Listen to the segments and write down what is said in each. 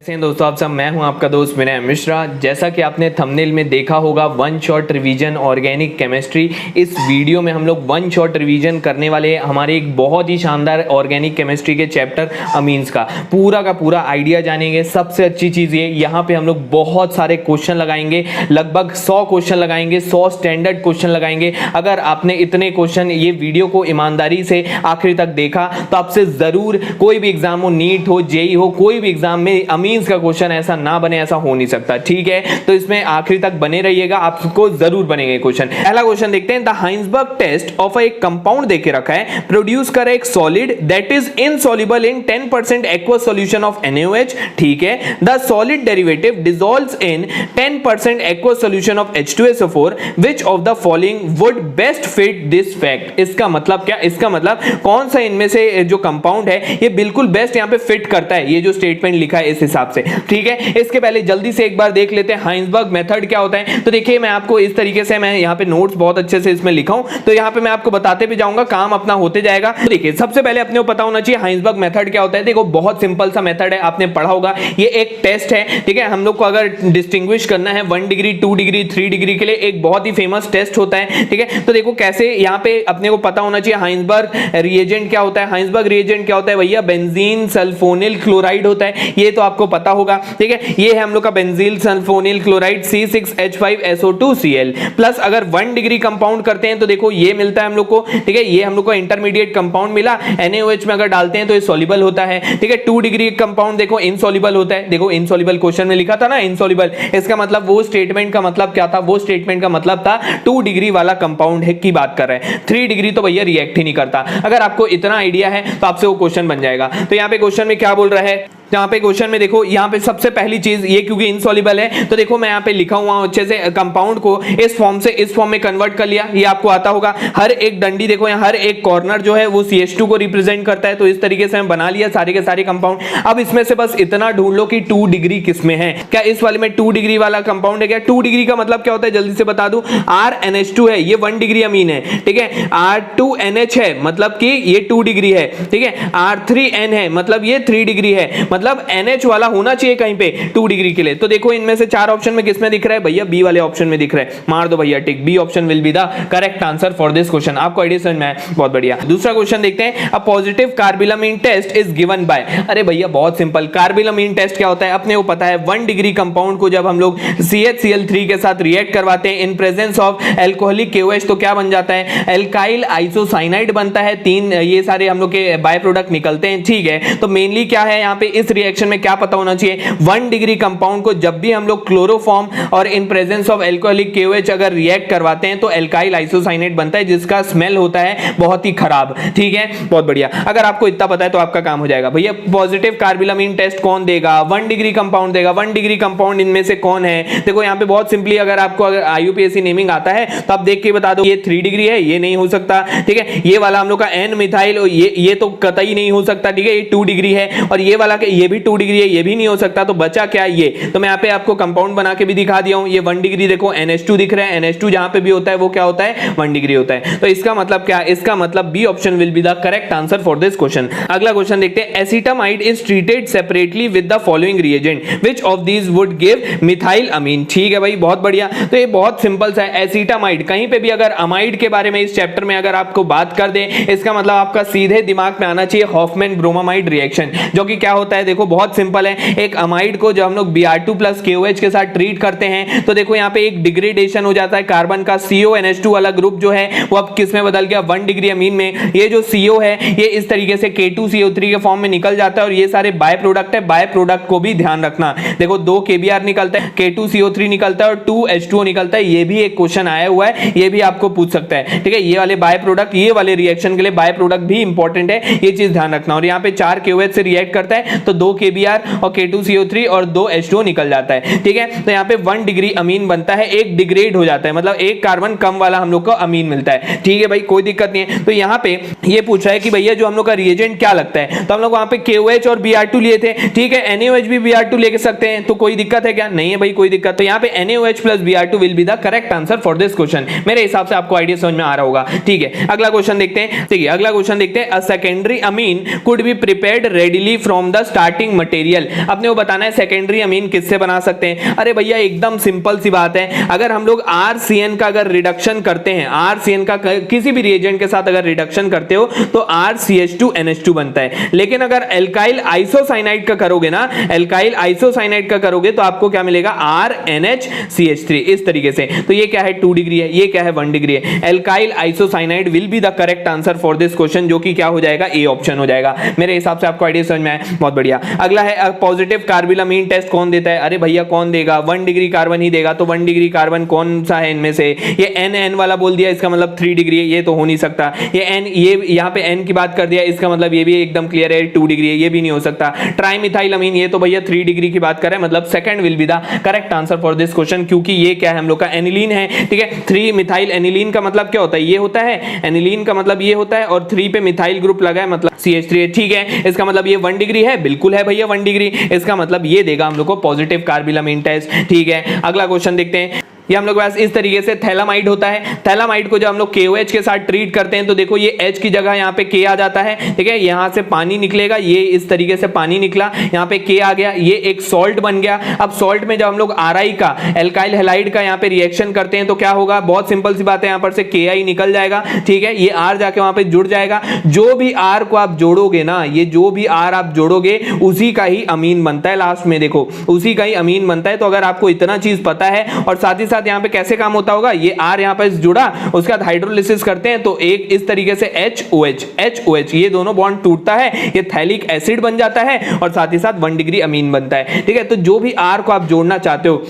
दोस्तों आप सब, मैं हूं आपका दोस्त विनय मिश्रा। जैसा कि आपने थंबनेल में देखा होगा, one shot revision organic chemistry. इस वीडियो में हम लोग वन शॉट रिवीजन करने वाले हैं हमारे एक बहुत ही शानदार ऑर्गेनिक केमिस्ट्री के चैप्टर अमीन्स का पूरा आइडिया जानेंगे। सबसे अच्छी चीज़ ये, यहाँ पे हम लोग बहुत सारे क्वेश्चन लगाएंगे, लगभग 100 क्वेश्चन लगाएंगे, 100 स्टैंडर्ड क्वेश्चन लगाएंगे। अगर आपने इतने क्वेश्चन ये वीडियो को ईमानदारी से आखिर तक देखा तो आपसे ज़रूर कोई भी एग्जाम हो, नीट हो, जेई हो, कोई भी एग्जाम में अमीन्स का क्वेश्चन ऐसा ना बने, ऐसा हो नहीं सकता। ठीक है, तो इसमें आखिर तक बने रहिएगा, आपको जरूर बनेंगे क्वेश्चन। पहला क्वेश्चन देखते हैं। द हाइंसबर्ग टेस्ट ऑफ एक कंपाउंड देके रखा है, प्रोड्यूस करे एक solid that is insoluble in 10% aqueous solution of NaOH। ठीक है, the solid derivative dissolves in 10% aqueous solution of H2SO4, which of the following would best fit this fact. इसका मतलब क्या? इसका मतलब कौन सा इनमें से जो कंपाउंड है ये बिल्कुल बेस्ट यहां पे फिट करता है, ये जो स्टेटमेंट लिखा है इस हिसाब से। ठीक है, इसके पहले जल्दी से एक बार देख लेते हैं हाइंसबर्ग मेथड क्या होता है। तो देखिए, मैं आपको इस तरीके से, मैं यहाँ पे नोट्स बहुत अच्छे से इसमें लिखा हूं, तो यहाँ पे मैं आपको बताते भी जाऊंगा, काम अपना होते जाएगा। तो देखिए, सबसे पहले अपने को पता होना चाहिए हाइंसबर्ग मेथड क्या होता है। देखो, बहुत सिंपल सा मेथड है, आपने पढ़ा होगा। ये एक टेस्ट है, ठीक है। हम लोग को अगर डिस्टिंग्विश करना है 1 डिग्री, 2 डिग्री, 3 डिग्री के लिए, एक बहुत ही फेमस टेस्ट होता है। ठीक है, तो देखो कैसे यहाँ पे अपने को पता होना चाहिए हाइंसबर्ग रिएजेंट क्या होता है। हाइंसबर्ग रिएजेंट क्या होता है भैया? बेंजीन सल्फोनिल क्लोराइड होता है, ये तो आपको पता होगा। ठीक है, ये है हम लोग का बेंजील सल्फोनिल क्लोराइड C6H5SO2Cl प्लस। अगर 1 डिग्री कंपाउंड करते हैं तो देखो ये मिलता है हम लोग को। ठीक है, ये हम लोग को इंटरमीडिएट कंपाउंड मिला, NaOH में अगर डालते हैं तो ये सॉल्युबल होता है। ठीक है, 2 डिग्री कंपाउंड देखो इनसॉल्युबल होता है। देखो इनसॉल्युबल क्वेश्चन में लिखा था ना इनसॉल्युबल, इसका मतलब वो स्टेटमेंट का मतलब क्या था? वो स्टेटमेंट का मतलब था 2 डिग्री वाला कंपाउंड है की बात कर रहे हैं। 3 डिग्री तो भैया रिएक्ट ही नहीं करता। अगर आपको इतना आइडिया है तो आपसे वो क्वेश्चन बन जाएगा। तो यहाँ पे क्वेश्चन में क्या बोल रहा है? यहाँ पे क्वेश्चन में देखो, यहाँ पे सबसे पहली चीज ये, क्योंकि इनसॉल्युबल है तो देखो मैं यहाँ पे लिखा हुआ हूँ अच्छे से, कंपाउंड को इस फॉर्म से इस फॉर्म में कन्वर्ट कर लिया। ये आपको आता होगा। हर एक डंडी देखो, यहाँ हर एक कॉर्नर जो है वो CH2 को रिप्रेजेंट करता है। तो इस तरीके से हम बना लिया सारे के सारे कंपाउंड। अब इसमें से बस इतना ढूंढ लो कि 2 डिग्री किसमें है। क्या इस वाले में 2 डिग्री वाला कंपाउंड है क्या? 2 डिग्री का मतलब क्या होता है जल्दी से बता दूं, RNH2 है, ये 1 डिग्री अमीन है। ठीक है, R2NH है, मतलब कि ये 2 डिग्री है। ठीक है, R3N है, मतलब ये 3 डिग्री है। मतलब NH वाला होना चाहिए कहीं पे 2 डिग्री के लिए। तो देखो इनमें से 4 ऑप्शन में किसमें दिख रहा है भैया? बी वाले ऑप्शन में दिख रहा है। मार दो भैया tick, B option will be the correct answer for this question. आपको आइडिया समझ में आया? बहुत बढ़िया। दूसरा क्वेश्चन देखते हैं। A positive carbylamine test is given by. अरे भैया बहुत सिंपल, कार्बिलमाइन टेस्ट क्या होता है अपने को पता है। 1 डिग्री कंपाउंड को जब हम लोग CHCl3 के साथ रिएक्ट करवाते हैं in presence of alcoholic KOH तो क्या बन जाता है? एल्काइल आइसोसाइनाइड बनता है। 3 ये सारे हम लोग के बाय प्रोडक्ट निकलते हैं। ठीक है, तो मेनली क्या है यहाँ पे इस रिएक्शन में क्या पता होना चाहिए? 1 डिग्री कंपाउंड को जब भी हम लोग क्लोरोफॉर्म और in presence of alcoholic KOH अगर रिएक्ट करवाते हैं तो एल्काइल आइसोसाइनेट बनता है, जिसका स्मेल होता है बहुत ही खराब। ठीक है, बहुत बढ़िया। अगर आपको इतना पता है तो आपका काम हो जाएगा। भैया पॉजिटिव कार्बिलमाइन टेस्ट कौन देगा? 1 डिग्री कंपाउंड देगा। 1 डिग्री कंपाउंड इनमें से कौन है? देखो यहाँ पे बहुत सिंपली, अगर आपको अगर IUPAC नेमिंग आता है तो आप देख के बता दो, ये 3 डिग्री है, ये नहीं हो सकता। ठीक है, ये वाला हम लोग का N मिथाइल, ये तो कतई नहीं हो सकता। ठीक है, ये 2 डिग्री है, और ये वाला ये भी 2 डिग्री है, ये भी नहीं हो सकता। तो बचा क्या? ये। तो मैं यहाँ पे आपको कंपाउंड बना के भी दिखा दिया हूं। ये 1 डिग्री देखो NH2 दिख रहा है। NH2 जहां पे भी होता है वो क्या होता है? 1 डिग्री होता है। तो इसका मतलब क्या? इसका मतलब B option will be the correct answer for this question. अगला क्वेश्चन देखते हैं। Acetamide is treated separately with the following reagent, which of these would give methyl amine. ठीक है भाई, बहुत बढ़िया। तो ये बहुत सिंपल सा है। एसिटामाइड, कहीं पे भी अगर अमाइड के बारे में इस चैप्टर में अगर आपको बात कर दे, इसका मतलब आपका सीधे दिमाग में आना चाहिए हॉफमैन ब्रोमामाइड रिएक्शन, जो कि क्या होता है? देखो बहुत सिंपल है। एक अमाइड को जब हम लोग Br2 प्लस KOH के साथ ट्रीट करते हैं तो देखो यहाँ पे एक डिग्रेडेशन हो जाता है कार्बन का। CONH2 वाला ग्रुप जो है वो अब किस में बदल गया? 1 डिग्री अमीन में। ये जो CO है ये इस तरीके से K2CO3 के फॉर्म में निकल जाता है, और ये सारे बाय प्रोडक्ट है। बाय प्रोडक्ट को भी ध्यान रखना। देखो 2 KBr निकलता है, K2CO3 निकलता है और 2 H2O निकलता है। ये भी एक क्वेश्चन आया हुआ है, ये भी आपको पूछ सकता है। ठीक है, ये वाले बाय प्रोडक्ट, ये वाले रिएक्शन के लिए बाय प्रोडक्ट भी इंपॉर्टेंट है, ये चीज ध्यान रखना। और यहाँ पे 4 KOH से रिएक्ट करता है तो 2 KBr और K2CO3 और 2 H2O निकल जाता है। ठीक है, तो यहाँ पे 1 डिग्री अमीन बनता है, एक डिग्रेड हो जाता है, मतलब एक कार्बन कम वाला हम लोग को अमीन मिलता है। ठीक है भाई, कोई दिक्कत नहीं है। तो यहाँ पे ये पूछ रहा है कि भैया जो हम लोग का रिएजेंट क्या लगता है, तो हम लोग वहां पे KOH और Br2 लिए थे। ठीक है, NaOH भी Br2 लेके सकते हैं, तो कोई दिक्कत है क्या? नहीं है भाई, कोई दिक्कत। तो यहाँ पे NaOH plus Br2 will be the correct answer for this question. मेरे हिसाब से आपको आइडिया समझ में आ रहा होगा। ठीक है, अगला क्वेश्चन देखते हैं। ठीक है, अगला क्वेश्चन देखते हैं। A secondary amine could be prepared readily from the starting material. अपने को बताना है सेकेंडरी अमीन किससे बना सकते हैं। अरे भैया एकदम सिंपल सी बात है, अगर हम लोग RCN का अगर रिडक्शन करते हैं, RCN का किसी भी रिएजेंट के साथ अगर रिडक्शन करते हो तो RCH2NH2 बनता है। लेकिन अगर एल्काइल आइसोसाइनाइड का करोगे ना, एल्काइल आइसोसाइनाइड का करोगे तो आपको क्या मिलेगा, RNHCH3 इस तरीके से। तो ये क्या है 2 डिग्री है, ये क्या है 1 डिग्री है। Alkyl isocyanide will be the correct answer for this question, जो कि क्या हो जाएगा, ए ऑप्शन हो जाएगा। मेरे हिसाब से आपको आइडिया समझ में आया, बहुत बढ़िया। अगला है पॉजिटिव कार्बिलामीन टेस्ट कौन देता है। अरे भैया कौन देगा, 1 डिग्री कार्बन ही देगा। तो 1 डिग्री कार्बन कौन सा है इनमें से, ये N वाला बोल दिया, इसका मतलब 3 डिग्री है, ये तो हो नहीं सकता। ये N, ये यहाँ पे N की बात कर दिया, इसका मतलब ये भी एकदम क्लियर है 2 डिग्री है, ये भी नहीं हो सकता। ट्राइमिथाइलअमीन, ये तो भैया 3 डिग्री की बात कर रहे हैं, मतलब second will be the correct answer for this question, क्योंकि ये क्या है हम लोग का एनिलीन है। ठीक है, 3 मिथाइल एनिलीन का मतलब क्या होता है, ये होता है एनिलीन का मतलब ये होता है, और 3 पे मिथाइल ग्रुप लगा है मतलब CH3 है। ठीक है, इसका मतलब ये 1 डिग्री है, बिल्कुल है भैया 1 डिग्री, इसका मतलब ये देगा हम लोग को पॉजिटिव कार्बिलामीन टेस्ट। ठीक है, अगला क्वेश्चन देखते हैं। ये हम लोग पास इस तरीके से थैलामाइड होता है। थैलामाइड को जब हम लोग KOH के साथ ट्रीट करते हैं तो देखो ये H की जगह यहाँ पे K आ जाता है। ठीक है, यहाँ से पानी निकलेगा, ये इस तरीके से पानी निकला, यहाँ पे K आ गया, ये एक सॉल्ट बन गया। अब सॉल्ट में जब हम लोग RI का, एल्काइल हैलाइड का यहाँ पे रिएक्शन करते हैं तो क्या होगा, बहुत सिंपल सी बात है, यहाँ पर से KI निकल जाएगा। ठीक है, ये R जाके वहां पे जुड़ जाएगा। जो भी R को आप जोड़ोगे ना, ये जो भी R आप जोड़ोगे उसी का ही अमीन बनता है, लास्ट में देखो उसी का ही अमीन बनता है। तो अगर आपको इतना चीज पता है, और साथ ही साथ यहाँ पे कैसे काम होता होगा, ये R यहाँ पर जुड़ा, उसके बाद हाइड्रोलिसिस करते हैं तो एक इस तरीके से HOH ये दोनों बॉन्ड टूटता है, ये थैलिक एसिड बन जाता है, और साथ ही साथ 1 डिग्री अमीन बनता है। ठीक है, तो जो भी R को आप जोड़ना चाहते हो,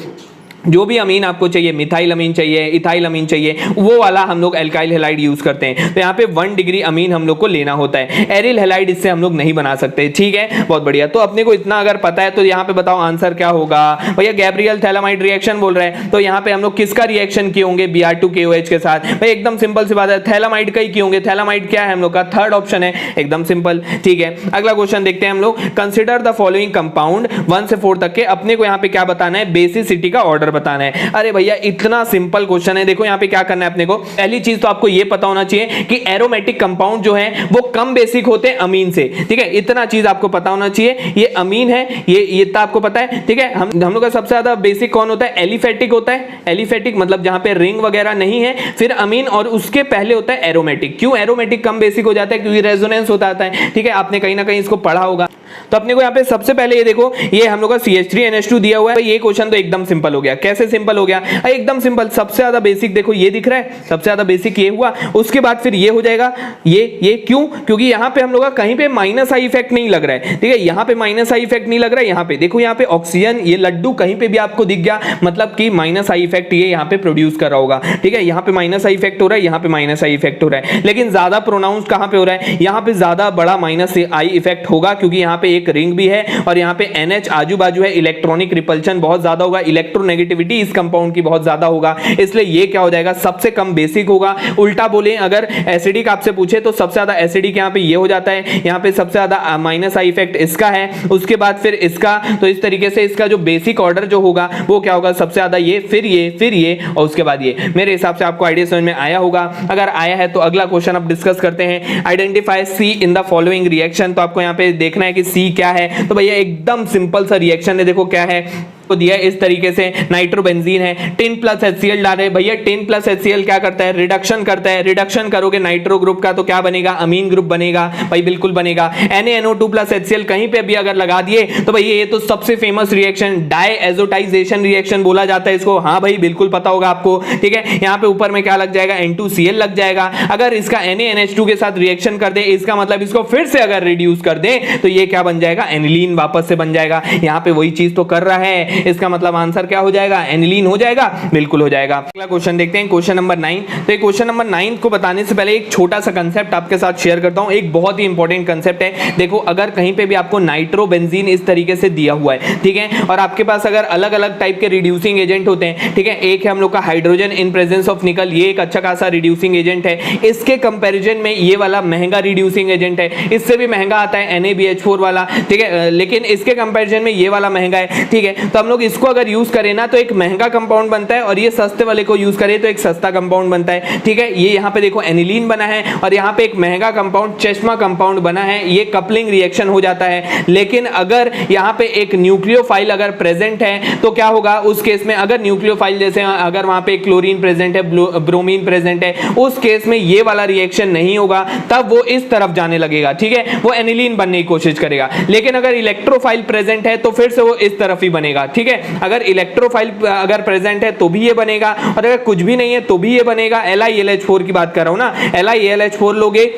जो भी अमीन आपको चाहिए, मिथाइल अमीन चाहिए, इथाइल अमीन चाहिए, वो वाला हम लोग एल्काइल हैलाइड यूज करते हैं। तो यहाँ पे 1 डिग्री अमीन हम लोग को लेना होता है। एरिल हैलाइड इससे हम लोग नहीं बना सकते। ठीक है, बहुत बढ़िया। तो अपने को इतना अगर पता है तो यहाँ पे बताओ आंसर क्या होगा। भैया गैब्रियल थैलामाइड रिएक्शन बोल रहे हैं, तो यहाँ पे हम लोग किसका रिएक्शन किए होंगे, Br2KOH के साथ। भाई एकदम सिंपल सी बात है, थैलामाइड का ही किए होंगे। थैलामाइड क्या है हम लोग का, थर्ड ऑप्शन है, एकदम सिंपल। ठीक है, अगला क्वेश्चन देखते हैं हम लोग। कंसिडर द फॉलोइंग कंपाउंड 1 से 4 तक के। अपने को यहाँ पे क्या बताना है, बेसिसिटी का ऑर्डर बताना है। अरे भैया इतना सिंपल क्वेश्चन है। देखो यहाँ पे क्या करना है अपने को, पहली चीज तो आपको ये पता होना चाहिए कि एरोमेटिक कंपाउंड जो है वो कम बेसिक होते हैं अमीन से। ठीक है, इतना चीज आपको पता होना चाहिए। ये अमीन है, ये इतना आपको पता है। ठीक है, हम लोग का सबसे ज्यादा बेसिक कौन होता है, एलिफेटिक होता है। एलिफेटिक मतलब जहां पे रिंग वगैरह नहीं है, फिर अमीन, और उसके पहले होता है एरोमेटिक। क्यों एरोमेटिक कम बेसिक हो जाता है, क्योंकि रेजोनेंस होता है। ठीक है, आपने कहीं ना कहीं इसको पढ़ा होगा। तो अपने को यहाँ पे सबसे पहले ये देखो, ये हम लोग का CH3NH2 दिया हुआ है। ये क्वेश्चन तो एकदम सिंपल हो गया। कैसे सिंपल हो गया, एकदम सिंपल। सबसे ज्यादा बेसिक देखो ये दिख रहा है, सबसे ज्यादा बेसिक ये हुआ, उसके बाद फिर ये हो जाएगा ये क्यों, क्योंकि यहाँ पे हम लोग का कहीं पे माइनस आई इफेक्ट नहीं लग रहा है। ठीक है, यहाँ पे माइनस आई इफेक्ट नहीं लग रहा है। यहाँ पे देखो, यहाँ पे ऑक्सीजन, ये लड्डू कहीं पे भी आपको दिख गया, मतलब कि माइनस आई इफेक्ट ये यहाँ पे प्रोड्यूस कर रहा होगा। ठीक है, यहाँ पे माइनस आई इफेक्ट हो रहा है, यहाँ पे माइनस आई इफेक्ट हो रहा है, लेकिन ज्यादा प्रोनाउंस कहाँ पे हो रहा है, यहाँ पे ज्यादा बड़ा माइनस आई इफेक्ट होगा, क्योंकि यहाँ पे एक रिंग भी है और यहाँ पे NH आजू बाजू है। इलेक्ट्रॉनिक रिपल्शन बहुत ज्यादा होगा, इलेक्ट्रोनेगेटिविटी इस कंपाउंड की बहुत ज्यादा होगा, इसलिए ये क्या हो जाएगा, सबसे कम बेसिक होगा। उल्टा बोले अगर एसिडिक आपसे पूछे तो सबसे ज्यादा एसिडिक यहाँ पे ये हो जाता है, यहाँ पे सबसे ज्यादा माइनस आई इफेक्ट इसका है, उसके बाद फिर इसका। तो इस तरीके से इसका जो बेसिक ऑर्डर जो होगा वो क्या होगा, सबसे ज्यादा ये, फिर ये और उसके बाद ये। मेरे हिसाब से आपको आइडिया समझ में आया होगा। अगर आया है तो अगला क्वेश्चन अब डिस्कस करते हैं। Identify C in the following reaction. तो आपको यहाँ पे देखना है कि C क्या है। तो भैया एकदम सिंपल सा रिएक्शन है, देखो क्या है को दिया इस तरीके से, नाइट्रोबेंजीन है, 10 प्लस HCl डाल रहे। भैया 10 प्लस HCl क्या करता है, रिडक्शन करता है। रिडक्शन करोगे नाइट्रो ग्रुप का तो क्या बनेगा, अमीन ग्रुप बनेगा। भाई बिल्कुल बनेगा। NaNO2 प्लस HCl कहीं पे भी अगर लगा दिए तो भैया ये तो सबसे फेमस रिएक्शन, डायएजोटाइजेशन रिएक्शन बोला जाता है इसको। हाँ भाई बिल्कुल पता होगा आपको। ठीक है, यहाँ पे ऊपर में क्या लग जाएगा, N2Cl लग जाएगा। अगर इसका NaNH2 के साथ रिएक्शन कर दे, इसका मतलब इसको फिर से अगर रिड्यूस कर दे तो ये क्या बन जाएगा, एनिलीन वापस से बन जाएगा। यहाँ पे वही चीज तो कर रहा है, इसका मतलब आंसर क्या हो जाएगा, एनिलीन हो जाएगा, बिल्कुल हो जाएगा। अगला क्वेश्चन देखते हैं, क्वेश्चन नंबर 9। तो ये क्वेश्चन नंबर 9 को बताने से पहले एक छोटा सा कंसेप्ट आपके साथ शेयर करता हूं। एक बहुत ही इंपॉर्टेंट कंसेप्ट है। देखो अगर कहीं पे भी आपको नाइट्रोबेंजीन इस तरीके से दिया हुआ है, ठीक है, और आपके पास अगर अलग अलग टाइप के रिड्यूसिंग एजेंट होते हैं, ठीक है, एक है हम लोग का हाइड्रोजन इन प्रेजेंस ऑफ निकल, ये एक अच्छा खासा रिड्यूसिंग एजेंट है। इसके कंपैरिजन में ये वाला महंगा रिड्यूसिंग एजेंट है, इससे भी महंगा आता है NaBH4 वाला, ठीक है, लेकिन इसके कंपैरिजन में ये वाला महंगा है। ठीक है, तो हम लोग इसको अगर यूज करें ना तो एक महंगा कंपाउंड बनता है, और ये सस्ते वाले को यूज करें तो एक सस्ता कंपाउंड बनता है। ठीक है, ये यहाँ पे देखो एनिलीन बना है और यहाँ पे एक महंगा कंपाउंड चश्मा कंपाउंड बना है, ये कपलिंग रिएक्शन हो जाता है। लेकिन अगर यहाँ पे एक न्यूक्लियोफाइल अगर प्रेजेंट है तो क्या होगा उस केस में, अगर न्यूक्लियोफाइल जैसे अगर वहां पे क्लोरीन प्रेजेंट है, ब्रोमीन प्रेजेंट है, उस केस में ये वाला रिएक्शन नहीं होगा, तब वो इस तरफ जाने लगेगा। ठीक है, वो एनिलीन बनने की कोशिश करेगा। लेकिन अगर इलेक्ट्रोफाइल प्रेजेंट है तो फिर से वो इस तरफ ही बनेगा। ठीक है, अगर इलेक्ट्रोफाइल अगर प्रेजेंट है तो भी ये बनेगा, और अगर कुछ भी नहीं है तो भी ये बनेगा। LiAlH4 की बात कर रहा हूं ना, LiAlH4 लोगे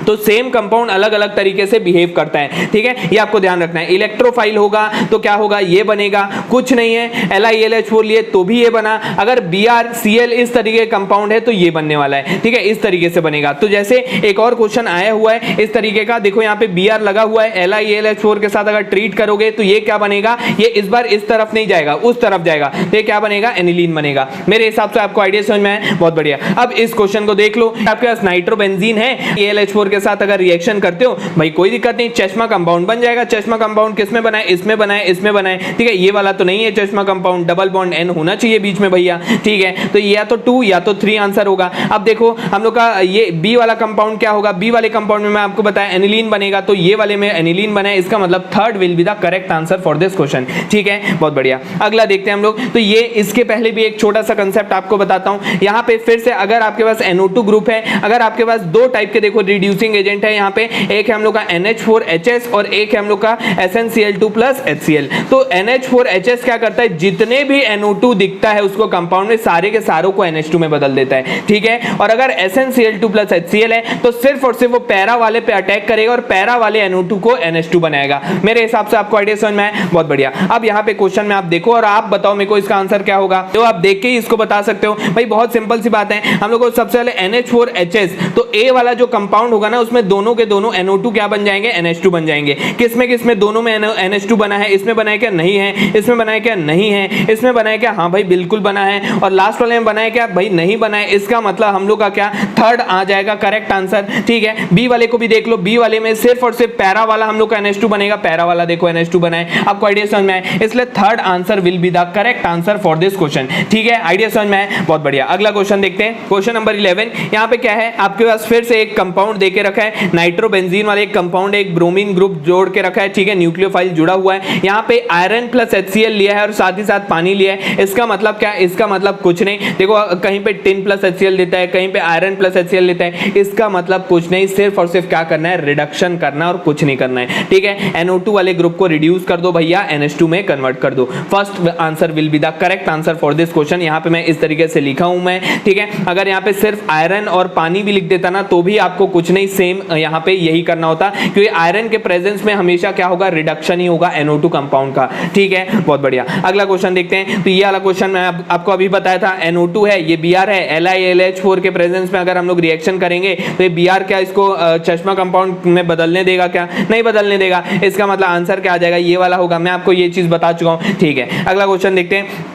तो सेम कंपाउंड अलग अलग तरीके से बिहेव करता है। ठीक है, ये आपको ध्यान रखना है। इलेक्ट्रोफाइल होगा तो क्या होगा, ये बनेगा। कुछ नहीं है, LiAlH4 लिए तो भी ये बना। अगर BrCl इस तरीके का कंपाउंड है तो ये बनने वाला है। ठीक है, इस तरीके से बनेगा। तो जैसे एक और क्वेश्चन आया हुआ है इस तरीके का, देखो यहाँ पे Br लगा हुआ है, LiAlH4 के साथ अगर ट्रीट करोगे तो ये क्या बनेगा, ये इस बार इस तरफ नहीं जाएगा, उस तरफ जाएगा, तो ये क्या बनेगा, एनिलीन बनेगा। मेरे हिसाब से आपको आइडिया समझ में आया, बहुत बढ़िया। अब इस क्वेश्चन को देख लो, आपके पास नाइट्रोबेंजीन है, AlH4 के साथ अगर रिएक्शन करते हो भाई कोई दिक्कत नहीं, चश्मा कंपाउंड बन जाएगा। चश्मा कंपाउंड किसमें बनाए, इसमें बनाए, इसमें बनाए। ठीक है, ये वाला तो नहीं है चश्मा कंपाउंड, डबल बॉन्ड N होना चाहिए बीच में भैया। ठीक है, तो या तो 2 या तो 3 आंसर होगा। अब देखो हम लोग का ये B वाला कंपाउंड क्या होगा, B वाले कंपाउंड में मैं आपको बताया एनिलीन बनेगा, तो ये वाले में एनिलीन बना है, इसका मतलब third will be the correct answer for this question. ठीक है, बहुत बढ़िया। अगला देखते हैं हम लोग। तो ये इसके पहले भी एक छोटा सा कंसेप्ट आपको बताता हूं। यहाँ पे फिर से अगर आपके पास NO2 ग्रुप है, अगर आपके पास दो टाइप के देखो रिड्यूसिंग एजेंट है, यहाँ पे एक है हम लोग का NH4HS और एक है हम लोग का SnCl2 प्लस HCl। तो NH4HS क्या करता है, जितने भी NO2 दिखता है उसको कंपाउंड में सारे के सारों को NH2 में बदल देता है। ठीक है, और अगर SnCl2 प्लस HCl है तो सिर्फ और सिर्फ वो पैरा वाले पे अटैक करेगा और पैरा वाले NO2 को NH2 बनाएगा। मेरे हिसाब से आपको आइडिया समझ में आया, बहुत बढ़िया। अब यहाँ पे क्वेश्चन में आप देखो और आप बताओ मेरे को इसका आंसर क्या होगा, तो आप देख के ही इसको बता सकते हो। भाई बहुत सिंपल सी बात है, हम लोग को सबसे पहले NH4HS, तो A वाला जो कंपाउंड होगा ना उसमें दोनों के दोनों NO2 क्या बन जाएंगे, NH2 बन जाएंगे। किसमें दोनों में NH2 बना है, इसमें बना है क्या, नहीं है। इसमें बना है क्या, नहीं है। इसमें बना है क्या, हाँ भाई बिल्कुल बना है। और लास्ट वाले में बना है क्या, भाई नहीं बना है। इसका मतलब हम लोग का क्या, थर्ड आ जाएगा करेक्ट आंसर। ठीक है, बी वाले को भी देख लो, बी वाले में सिर्फ और सिर्फ पैरा वाला हम लोग का NH2 बनेगा, पैरा वाला देखो NH2 बना है। आपको आइडिया समझ में आया, इसलिए third answer will be the correct answer for this question. ठीक है, आइडिया समझ में आया, बहुत बढ़िया। अगला क्वेश्चन देखते हैं, क्वेश्चन नंबर 11। यहाँ पे क्या है, आपके पास फिर से एक कंपाउंड देके रखा है, नाइट्रोबेंजीन वाले एक कंपाउंड, एक ब्रोमीन ग्रुप जोड़ के रखा है। ठीक है, न्यूक्लियोफाइल जुड़ा हुआ है। यहाँ पे आयरन प्लस HCl लिया है और साथ ही साथ पानी लिया है। इसका मतलब क्या, इसका मतलब कुछ नहीं। देखो कहीं पे टिन प्लस HCl देता है, कहीं पे आयरन प्लस HCl देता है। इसका मतलब कुछ नहीं, सिर्फ और सिर्फ क्या करना है, रिडक्शन करना और कुछ नहीं करना है। ठीक है, NO2 वाले ग्रुप को रिड्यूस कर दो भैया, NH2 में कन्वर्ट कर दो। First answer will be the correct answer for this question. यहाँ पे मैं इस तरीके से लिखा हूं मैं। ठीक है, अगर यहाँ पे सिर्फ आयरन और पानी भी लिख देता ना तो भी आपको कुछ नहीं, सेम यहाँ पे यही करना होता, क्योंकि आयरन के प्रेजेंस में हमेशा क्या होगा, रिडक्शन ही होगा NO2 कंपाउंड का। ठीक है, बहुत बढ़िया। अगला क्वेश्चन देखते हैं। तो ये वाला क्वेश्चन मैं आपको अभी बताया था, NO2 है, ये Br है, LiAlH4 के प्रेजेंस में अगर हम लोग रिएक्शन करेंगे तो ये Br क्या इसको चश्मा कंपाउंड में बदलने देगा क्या, नहीं बदलने देगा। इसका मतलब आंसर क्या आ जाएगा, ये वाला होगा। मैं आपको ये चीज बता चुका हूं। ठीक है, अगला क्वेश्चन देखते हैं।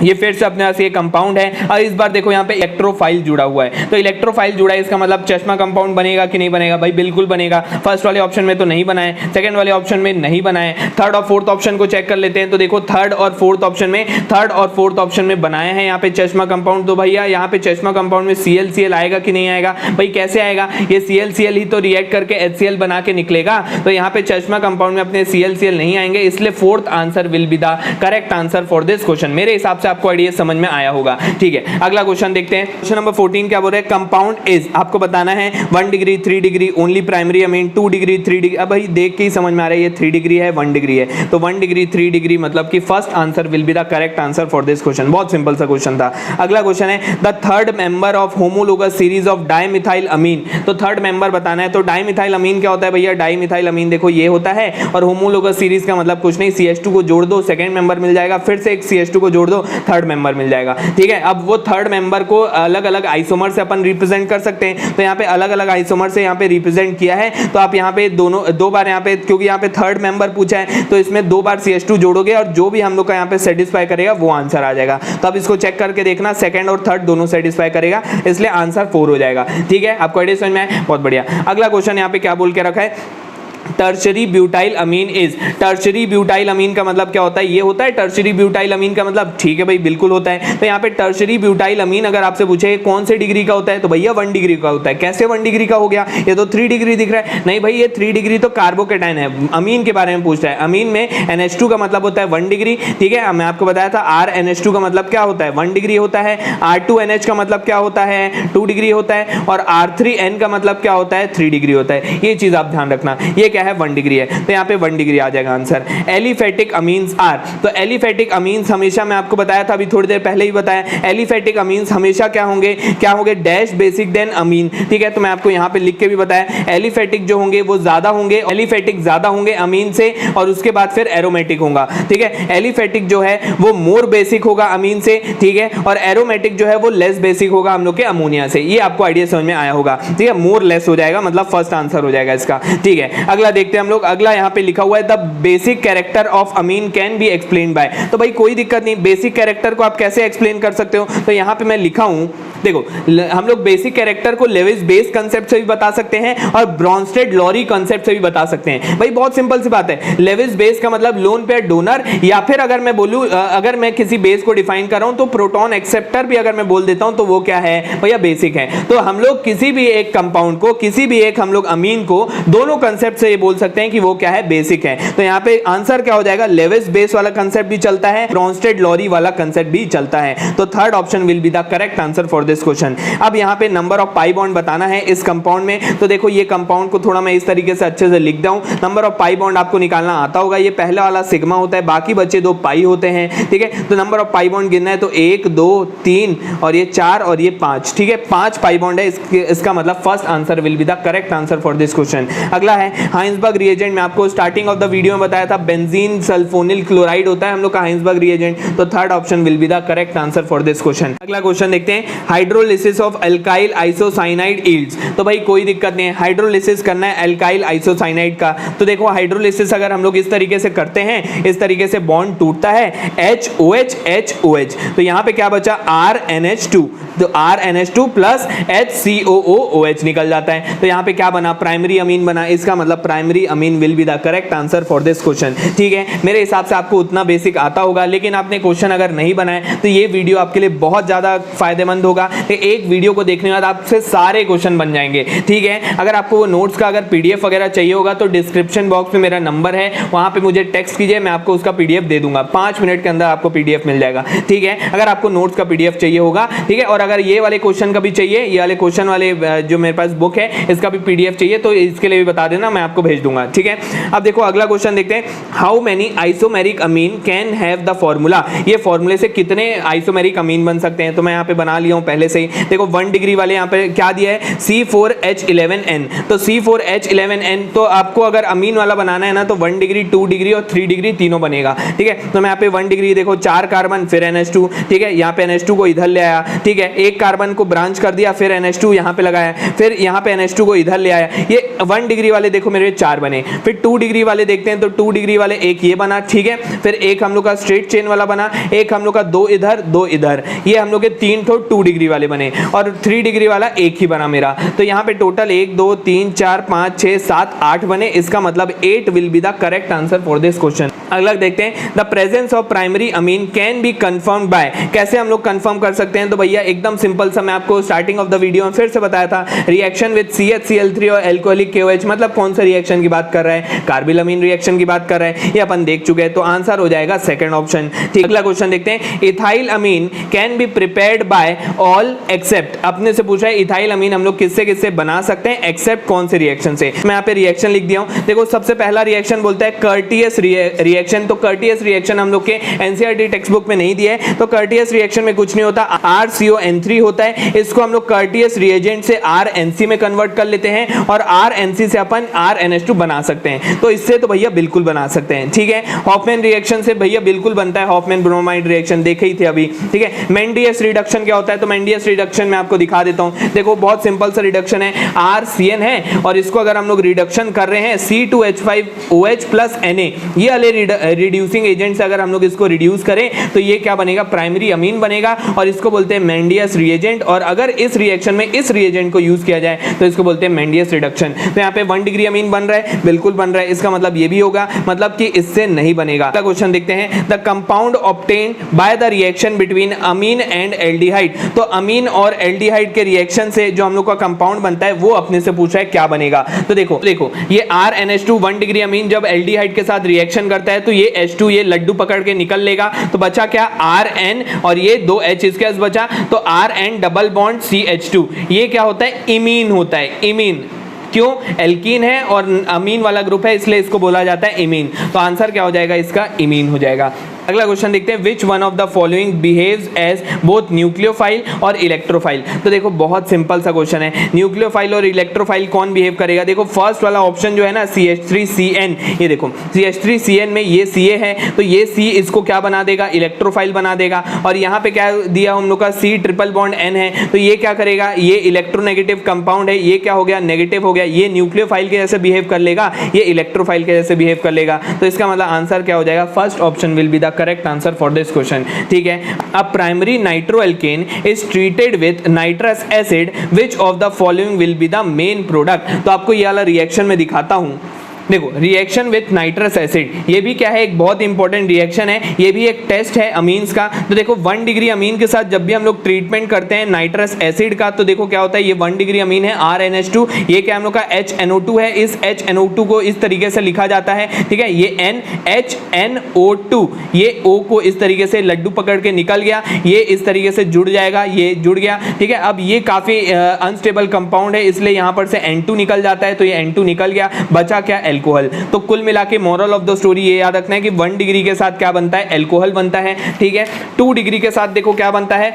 ये फिर से अपने पास ये कंपाउंड है और इस बार देखो यहाँ पे इलेक्ट्रोफाइल जुड़ा हुआ है। तो इलेक्ट्रोफाइल जुड़ा है, इसका मतलब चश्मा कंपाउंड बनेगा कि नहीं बनेगा, भाई बिल्कुल बनेगा। फर्स्ट वाले ऑप्शन में तो नहीं बना है, सेकंड वाले ऑप्शन में नहीं बना है। थर्ड और फोर्थ ऑप्शन को चेक कर लेते हैं। तो देखो थर्ड और फोर्थ ऑप्शन में बनाया है यहाँ पे चश्मा कंपाउंड। तो भैया यहाँ पे चश्मा कंपाउंड में ClCl आएगा कि नहीं आएगा, भाई कैसे आएगा, ये ClCl ही तो रिएक्ट करके HCl बना के निकलेगा। तो यहाँ पे चश्मा कंपाउंड में अपने ClCl नहीं आएंगे, इसलिए fourth answer will be the correct answer for this question. मेरे हिसाब से आपको आइडिया समझ में आया होगा। ठीक है, अगला क्वेश्चन देखते हैं। क्वेश्चन नंबर 14 क्या बोल रहा है, कंपाउंड इज, आपको बताना है 1 degree 3 degree only primary amine, 2 degree 3 degree. अब भाई देख के ही समझ में आ रहा है ये 3 डिग्री है, 1 डिग्री है। तो 1 डिग्री 3 डिग्री मतलब कि first answer will be the correct answer for this question. बहुत सिंपल सा क्वेश्चन था। अगला क्वेश्चन है, the third member of homologous series of dimethyl amine. तो थर्ड मेंबर बताना है। तो डाइमिथाइल अमीन क्या होता है भैया, डाइमिथाइल अमीन देखो ये होता है, और होमोलोगस सीरीज का मतलब कुछ नहीं, CH2 को जोड़ दो, सेकंड मेंबर मिल जाएगा, फिर से एक CH2 को जोड़ दो, थर्ड मेंबर मिल जाएगा। ठीक है, अब वो थर्ड मेंबर को अलग अलग आइसोमर से अपन रिप्रेजेंट कर सकते हैं। तो यहाँ पे अलग अलग आइसोमर से यहाँ पे रिप्रेजेंट किया है। तो आप यहाँ पे दो बार यहाँ पे, क्योंकि यहाँ पे थर्ड मेंबर पूछा है तो इसमें 2 बार CH2 जोड़ोगे और जो भी हम लोग का यहाँ पे सेटिस्फाई करेगा वो आंसर आ जाएगा। तो अब इसको चेक करके देखना, सेकंड और थर्ड दोनों सेटिस्फाई करेगा, इसलिए आंसर 4 हो जाएगा। ठीक है, आपको आइडिया समझ में आया, बहुत बढ़िया। अगला क्वेश्चन यहाँ पे क्या बोल के रखा है, tertiary butyl amine is. Tertiary butyl amine का मतलब क्या होता है? ये होता है टर्शरी ब्यूटाइल अमीन का मतलब, ठीक है भाई बिल्कुल होता है। तो यहाँ पे टर्शरी ब्यूटाइल अमीन अगर आपसे पूछे कौन से डिग्री का होता है तो भैया 1 डिग्री का होता है। कैसे 1 डिग्री का हो गया? ये तो 3 डिग्री दिख रहा है। नहीं भाई ये 3 डिग्री तो कार्बोकेटाइन है, अमीन के बारे में पूछ रहा है। अमीन में NH2 का मतलब होता है 1 डिग्री, ठीक है। मैं आपको बताया था RNH2 का मतलब क्या होता है? 1 डिग्री होता है। R2NH का मतलब क्या होता है? 2 डिग्री होता है। और R3N का मतलब क्या होता है? 3 डिग्री होता है। ये चीज आप ध्यान रखना, ये क्या है? 1 डिग्री है, तो यहाँ पे 1 डिग्री आ जाएगा आंसर। एलिफेटिक अमीन्स आर, तो एलिफेटिक अमीन्स हमेशा, मैं आपको बताया था अभी थोड़ी देर पहले ही बताया, एलिफेटिक अमीन्स हमेशा क्या होंगे? क्या होंगे? डैश बेसिक देन अमीन, ठीक है। तो मैं आपको यहाँ पे लिख के भी बताया, एलिफेटिक जो होंगे वो ज्यादा होंगे, एलिफेटिक ज्यादा होंगे अमीन से, और उसके बाद फिर एरोमेटिक होगा, ठीक है। एलिफेटिक जो है वो मोर बेसिक होगा अमीन से, ठीक है, और एरोमेटिक जो है वो लेस बेसिक होगा हम लोग के अमोनिया से। ये आपको आइडिया समझ में आया होगा, ठीक है। मोर लेस हो जाएगा, मतलब फर्स्ट आंसर हो जाएगा इसका, ठीक है। अगला देखते हैं हम लोग। अगला यहाँ पे लिखा हुआ है the basic character of amine can be explain by. तो भाई कोई दिक्कत नहीं, बेसिक कैरेक्टर को आप कैसे एक्सप्लेन कर सकते हो? तो यहाँ पे मैं लिखा हूं, देखो हम लोग बेसिक कैरेक्टर को लेविस बेस कांसेप्ट से भी बता सकते हैं और ब्रॉन्स्टेड लॉरी कांसेप्ट से भी बता सकते हैं। भाई बहुत सिंपल सी बात है, लेविस बेस का मतलब लोन पेयर डोनर, या फिर अगर मैं बोलूं, अगर मैं किसी बेस को डिफाइन कर रहा हूं तो प्रोटॉन एक्सेप्टर भी अगर मैं बोल देता हूं तो वो क्या है भैया? बेसिक है। तो हम लोग किसी भी एक कंपाउंड को, किसी भी एक हम लोग अमीन को दोनों कांसेप्ट से ये बोल सकते हैं कि वो क्या है? बेसिक है। तो यहाँ पे आंसर क्या हो जाएगा? लेविस बेस वाला कांसेप्ट भी चलता है, ब्रॉन्स्टेड लॉरी वाला कांसेप्ट भी चलता है। तो third option will be the correct answer for this question. अब यहाँ पे नंबर ऑफ पाई बॉन्ड बताना है इस कंपाउंड में। तो देखो ये कंपाउंड को थोड़ा मैं इस तरीके से अच्छे से लिख दूं। नंबर ऑफ पाई बॉन्ड आपको निकालना आता होगा, ये पहला वाला सिग्मा होता है, बाकी बचे 2 पाई होते हैं, ठीक है। तो नंबर ऑफ पाई बॉन्ड गिनना है तो 1 2 3 और ये 4 और ये 5, ठीक है। 5 पाई बॉन्ड है, इसका मतलब first answer will be the correct answer for this question. अगला है हाइंसबर्ग रिएजेंट। मैं आपको स्टार्टिंग ऑफ द वीडियो में बताया था बेंजीन सल्फोनिल क्लोराइड होता है हम लोग का हाइंसबर्ग रिएजेंट। तो third option will be the correct answer for this question. अगला क्वेश्चन देखते हैं, hydrolysis of alkyl isocyanide yields. तो भाई कोई दिक्कत नहीं है, हाइड्रोलिसिस करना है अल्काइल आइसोसाइनाइड का। तो देखो हाइड्रोलिसिस अगर हम लोग इस तरीके से करते हैं, इस तरीके से बॉन्ड टूटता है HOH HOH, तो यहाँ पे क्या बचा? RNH2, तो RNH2 प्लस HCOOOH निकल जाता है। तो यहाँ पे क्या बना? प्राइमरी अमीन बना। इसका मतलब primary amine will be the correct answer for this question, ठीक है। मेरे हिसाब से आपको उतना बेसिक आता होगा, लेकिन आपने क्वेश्चन अगर नहीं बनाए तो ये वीडियो आपके लिए बहुत ज्यादा फायदेमंद होगा। एक वीडियो को देखने के बाद आपसे सारे क्वेश्चन बन जाएंगे, ठीक है। अगर आपको वो नोट्स का अगर PDF वगैरह चाहिए होगा तो डिस्क्रिप्शन बॉक्स में मेरा नंबर है, वहां पे मुझे टेक्स्ट कीजिए, मैं आपको उसका PDF दे दूंगा। 5 मिनट के अंदर आपको PDF मिल जाएगा, ठीक है। अगर आपको नोट्स का PDF चाहिए होगा, ठीक है। और अगर ये वाले क्वेश्चन का भी चाहिए, ये वाले क्वेश्चन वाले जो मेरे पास बुक है इसका भी PDF चाहिए तो इसके लिए भी बता देना, मैं आपको भेज दूंगा, ठीक है। अब देखो अगला क्वेश्चन देखते हैं, how many isomeric amine can have the formula. ये फॉर्मूले से कितने आइसोमेरिक अमीन बन सकते हैं? तो मैं यहाँ पे बना लिया हूँ पहले से ही। देखो 1 डिग्री वाले यहाँ पे क्या दिया है? C4H11N। तो C4H11N, तो आपको अगर अमीन वाला बनाना है ना तो 1 डिग्री 2 डिग्री और 3 डिग्री तीनों बनेगा, ठीक है। तो मैं यहाँ पे 1 डिग्री देखो 4 कार्बन फिर NH2, ठीक है। यहाँ पे NH2 को इधर ले आया, ठीक है। एक कार्बन को ब्रांच कर दिया, फिर NH2 यहाँ पे लगाया, फिर यहाँ पे NH2 को इधर ले आया। ये 1 डिग्री वाले देखो मेरे 4 बने। फिर 2 डिग्री वाले देखते हैं तो 2 डिग्री वाले एक ये बना, ठीक है। फिर एक हम लोग का स्ट्रेट चेन वाला बना, एक हम लोग का 2 इधर 2 इधर, ये हम लोग के 3 तो 2 डिग्री वाले बने, और 3 डिग्री वाला एक ही बना मेरा। तो यहाँ पे टोटल 1 2 3 4 5 6 7 8 बने। इसका मतलब 8 will be the correct answer for this question. अगला देखते हैं, the presence of primary amine can be confirmed by. कैसे हम लोग कंफर्म कर सकते हैं? तो भैया एकदम सिंपल सा, मैं आपको स्टार्टिंग ऑफ द वीडियो में फिर से बताया था, रिएक्शन विद CHCl3 और एल्कोहलिक KOH। मतलब कौन सा रिएक्शन की बात कर रहा है? कार्बिलअमीन रिएक्शन की बात कर रहा है, ये अपन देख चुके हैं। तो आंसर हो जाएगा सेकंड ऑप्शन, ठीक। अगला क्वेश्चन देखते हैं, ethyl amine can be prepared by all except. अपने से पूछा है इथाइल अमीन हम लोग किससे किससे बना सकते हैं, एक्सेप्ट कौन से रिएक्शन से। मैं यहाँ पे रिएक्शन लिख दिया हूँ। देखो सबसे पहला रिएक्शन बोलता है कर्टियस रिएक्शन। तो कर्टियस रिएक्शन हम लोग के NCERT टेक्स्ट बुक में नहीं दिया है। तो कर्टियस रिएक्शन में कुछ नहीं होता, RCON3 होता है। इसको हम लोग कर्टियस रिएजेंट से RNC में कन्वर्ट कर लेते हैं और RNC से अपन RNH2 बना सकते हैं। तो इससे तो भैया बिल्कुल बना सकते हैं, ठीक है। हॉफमैन रिएक्शन से भैया बिल्कुल बनता है, हॉफमैन ब्रोमाइड रिएक्शन देखे ही थे अभी, ठीक है। मेंडियस रिडक्शन क्या होता है? तो मेंडियस रिडक्शन में आपको दिखा देता हूं। देखो बहुत सिंपल सा रिडक्शन है, RCN है और इसको अगर हम लोग रिडक्शन कर रहे हैं C2H5OH प्लस Na, ये वाले रिड्यूसिंग एजेंट से अगर हम लोग इसको रिड्यूस करें तो ये क्या बनेगा? प्राइमरी अमीन बनेगा और इसको बोलते हैं मेंडियस रिएजेंट। और अगर इस रिएक्शन में इस रिएजेंट को यूज किया जाए तो इसको बोलते हैं मेंडियस रिडक्शन। तो यहाँ पे 1 डिग्री अमीन बन रहा है, बिल्कुल बन रहा है, इसका मतलब ये भी होगा, मतलब कि इससे नहीं बनेगा। अगला क्वेश्चन देखते हैं, the compound obtained by the reaction between amine and aldehyde. तो अमीन और एल्डिहाइड के रिएक्शन से जो हम लोग का कंपाउंड बनता है वो अपने से पूछा है क्या बनेगा। तो देखो ये RNH2 1 डिग्री अमीन जब एल्डिहाइड के साथ रिएक्शन करता है तो ये H2 ये लड्डू पकड़ के निकल लेगा, तो बचा क्या RN और ये 2 H इसके पास बचा, तो RN डबल बॉन्ड CH2, ये क्या होता है, इमीन होता है। इमीन क्यों, एल्कीन है और अमीन वाला ग्रुप है इसलिए इसको बोला जाता है इमीन। तो आंसर क्या हो जाएगा इसका, इमीन हो जाएगा। अगला क्वेश्चन देखते हैं, which one of the following behaves as both nucleophile और इलेक्ट्रोफाइल। तो देखो बहुत सिंपल सा क्वेश्चन है, न्यूक्लियोफाइल और इलेक्ट्रोफाइल कौन बिहेव करेगा। देखो फर्स्ट वाला ऑप्शन जो है ना CH3CN, ये देखो CH3CN में ये Ca है तो ये C इसको क्या बना देगा, इलेक्ट्रोफाइल बना देगा, और यहाँ पे क्या दिया हम लोग का C ट्रिपल बॉन्ड N है तो ये क्या करेगा, ये इलेक्ट्रोनेगेटिव कंपाउंड है, ये क्या हो गया, नेगेटिव हो गया, ये न्यूक्लियोफाइल के जैसे बिहेव कर लेगा, ये इलेक्ट्रोफाइल के जैसे बिहेव कर लेगा। तो इसका मतलब आंसर क्या हो जाएगा, first option will be the correct answer for this question. ठीक है, a primary nitroalkane is treated with nitrous acid, which of the following will be the main product. तो आपको ये वाला रिएक्शन में दिखाता हूं, देखो रिएक्शन विथ नाइट्रस एसिड, ये भी क्या है, एक बहुत इंपॉर्टेंट रिएक्शन है, ये भी एक टेस्ट है अमीन्स का। तो देखो 1 डिग्री अमीन के साथ जब भी हम लोग ट्रीटमेंट करते हैं नाइट्रस एसिड का, तो देखो क्या होता है, ये 1 डिग्री अमीन है RNH2, ये क्या हम लोग का HNO2 है, इस HNO2 को इस तरीके से लिखा जाता है, ठीक है, ये NHNO2, ये O को इस तरीके से लड्डू पकड़ के निकल गया, ये इस तरीके से जुड़ जाएगा, ये जुड़ गया, ठीक है। अब ये काफी अनस्टेबल कंपाउंड है इसलिए यहाँ पर से N2 निकल जाता है, तो ये N2 निकल गया, बचा क्या, एल्कोहल। तो कुल मिला के मोरल ऑफ द स्टोरी ये याद रखना है कि 1 डिग्री के साथ क्या बनता है, एल्कोहल बनता है, ठीक है। 2 डिग्री के साथ देखो क्या बनता है,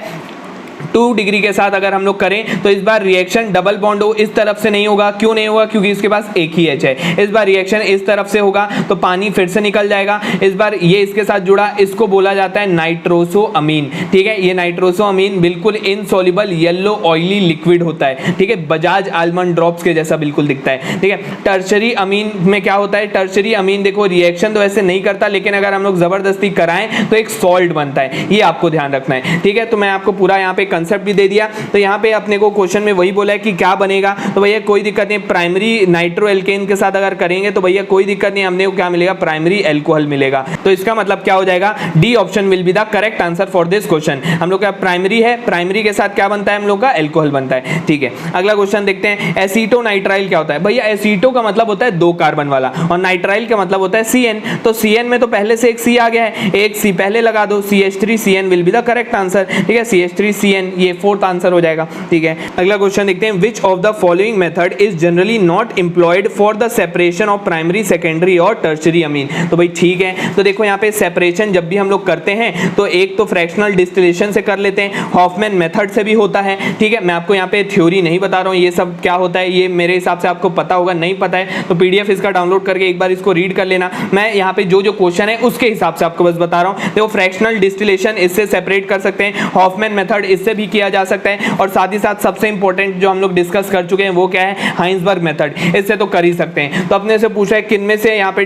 2 डिग्री के साथ अगर हम लोग करें तो इस बार रिएक्शन डबल बॉन्ड हो, इस तरफ से नहीं होगा, क्यों नहीं होगा, क्योंकि इसके पास एक ही H है। इस बार रिएक्शन इस तरफ से होगा तो पानी फिर से निकल जाएगा, इस बार ये इसके साथ जुड़ा, इसको बोला जाता है नाइट्रोसोअमीन, ठीक है। ये नाइट्रोसोअमीन बिल्कुल इनसॉल्युबल येलो ऑयली लिक्विड होता है, ठीक है, बजाज आलमंड ड्रॉप्स के जैसा बिल्कुल दिखता है, ठीक है। टर्शरी अमीन में क्या होता है, टर्शरी अमीन देखो रिएक्शन तो ऐसे नहीं करता, लेकिन अगर हम लोग जबरदस्ती कराएं तो एक सॉल्ट बनता है, ये आपको ध्यान रखना है, ठीक है। तो मैं आपको पूरा यहाँ पे कंसेप्ट भी दे दिया। तो यहाँ पे अपने को क्वेश्चन में वही बोला है कि क्या बनेगा, तो भैया कोई दिक्कत नहीं, प्राइमरी नाइट्रोएल्केन के साथ अगर करेंगे तो भैया कोई दिक्कत नहीं, हमने को क्या मिलेगा, प्राइमरी एल्कोहल मिलेगा। तो इसका मतलब क्या हो जाएगा, D option will be the correct answer for this question. हम लोग का प्राइमरी है, प्राइमरी के साथ क्या बनता है, हम लोग का एल्कोहल बनता है, ठीक है। अगला क्वेश्चन देखते हैं, एसीटोनाइट्राइल क्या होता है। भैया एसीटो का मतलब होता है 2 कार्बन वाला और नाइट्राइल का मतलब होता है CN, तो CN में तो पहले से एक C आ गया है, एक C पहले लगा दो, CH3CN will be the correct answer, ठीक है, CH3CN ये 4th आंसर हो जाएगा, ठीक है। अगला क्वेश्चन देखते हैं, विच of the following method is generally not employed for the separation of primary, secondary और टर्शरी अमीन। तो भाई ठीक है, तो देखो यहाँ पे सेपरेशन जब भी हम लोग करते हैं तो एक तो फ्रैक्शनल डिस्टिलेशन से कर लेते हैं, हॉफमैन मेथड से भी होता है, ठीक है। मैं आपको यहाँ पे थ्योरी नहीं बता रहा हूँ, ये सब क्या होता है ये मेरे हिसाब से आपको पता होगा, नहीं पता है तो PDF इसका डाउनलोड करके एक बार इसको रीड कर लेना। मैं यहाँ पे जो क्वेश्चन है उसके हिसाब से आपको बस बता रहा हूँ। देखो फ्रैक्शनल डिस्टिलेशन इससे सेपरेट कर सकते हैं, हॉफमैन मेथड इससे भी किया जा सकता है, और साथ ही साथ सबसे इंपॉर्टेंट जो हम लोग डिस्कस कर चुके हैं वो क्या है, हाइंसबर्ग मेथड, इससे तो कर ही सकते हैं। तो अपने से पूछा है किनमें से यहाँ पे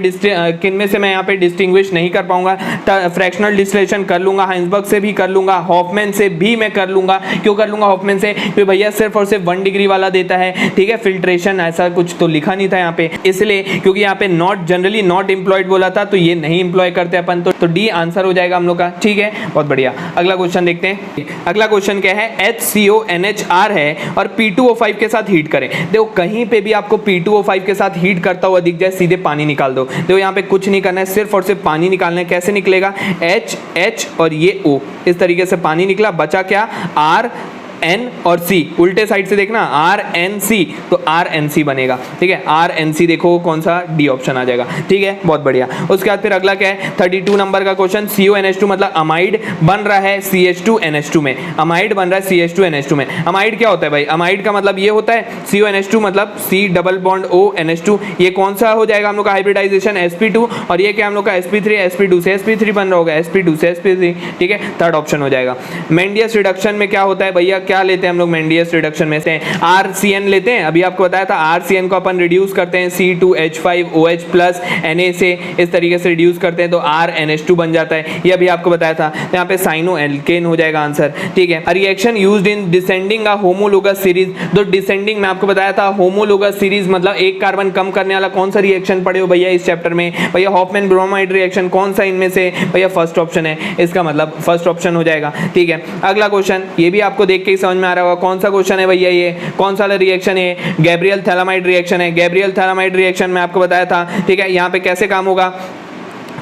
किनमें से मैं यहाँ पे डिस्टिंग्विश नहीं कर पाऊंगा, फ्रैक्शनल डिस्टिलेशन कर लूंगा, हाइंसबर्ग से भी कर लूंगा, हॉफमैन से भी मैं कर लूंगा। क्यों कर लूंगा हॉफमैन से, क्योंकि भैया सिर्फ और सिर्फ 1 डिग्री वाला देता है, ठीक है, फिल्ट्रेशन ऐसा कुछ तो लिखा नहीं था यहाँ पे, इसलिए क्योंकि यहाँ पे नॉट जनरली नॉट एम्प्लॉयड बोला था तो ये नहीं एम्प्लॉय करते अपन, तो डी आंसर हो जाएगा हम लोग का, ठीक है, बहुत बढ़िया। अगला क्वेश्चन देखते हैं, अगला क्वेश्चन क्या है, HCONHR है और P2O5 के साथ हीट करें। देखो कहीं पे भी आपको P2O5 के साथ हीट करता हुआ दिख जाए सीधे पानी निकाल दो। देखो यहाँ पे कुछ नहीं करना है, सिर्फ और सिर्फ पानी निकालना है। कैसे निकलेगा, H और ये O, इस तरीके से पानी निकला, बचा क्या, R N और C, उल्टे साइड से देखना RNC, तो RNC बनेगा, ठीक है, RNC देखो कौन सा, डी ऑप्शन आ जाएगा, ठीक है, बहुत बढ़िया। उसके बाद फिर अगला क्या है, 32 नंबर का क्वेश्चन, CONH2 मतलब अमाइड बन रहा है CH2NH2 में, अमाइड बन रहा है CH2NH2 में। अमाइड क्या होता है भाई, अमाइड का मतलब ये होता है CONH2 मतलब C double bond O NH2, ये कौन सा हो जाएगा हम लोग का हाइब्रिडाइजेशन sp2, और ये क्या हम लोग का sp3, sp2 से sp3 बन रहा होगा, sp2 से sp3, ठीक है, 3rd ऑप्शन हो जाएगा। मेंडियस रिडक्शन में क्या होता है भैया, क्या लेते हैं हम लोग मेंडियस रिडक्शन में से? RCN लेते हैं। अभी आपको बताया था RCN को अपन रिड्यूस करते हैं C2H5OH प्लस Na से, इस तरीके से रिड्यूस करते हैं तो RNH2 बन जाता है। ये अभी आपको बताया था। तो यहाँ पे साइनो एल्केन हो जाएगा आंसर, ठीक है। Reaction used in descending a homologous series. तो डिसेंडिंग में आपको बताया था होमोलोगस सीरीज मतलब एक कार्बन कम करने वाला कौन सा रिएक्शन पढ़े हो भैया इस चैप्टर में? भैया हॉफमैन ब्रोमाइड रिएक्शन। कौन सा इनमें से? भैया फर्स्ट ऑप्शन है, इसका मतलब फर्स्ट ऑप्शन हो जाएगा, ठीक है। अगला क्वेश्चन, ये भी आपको देख के ही समझ में आ रहा होगा कौन सा क्वेश्चन है भैया, ये कौन सा रिएक्शन है? गैब्रियल थैलामाइड रिएक्शन है। गैब्रियल थैलामाइड रिएक्शन में आपको बताया था, ठीक है। यहाँ पे कैसे काम होगा?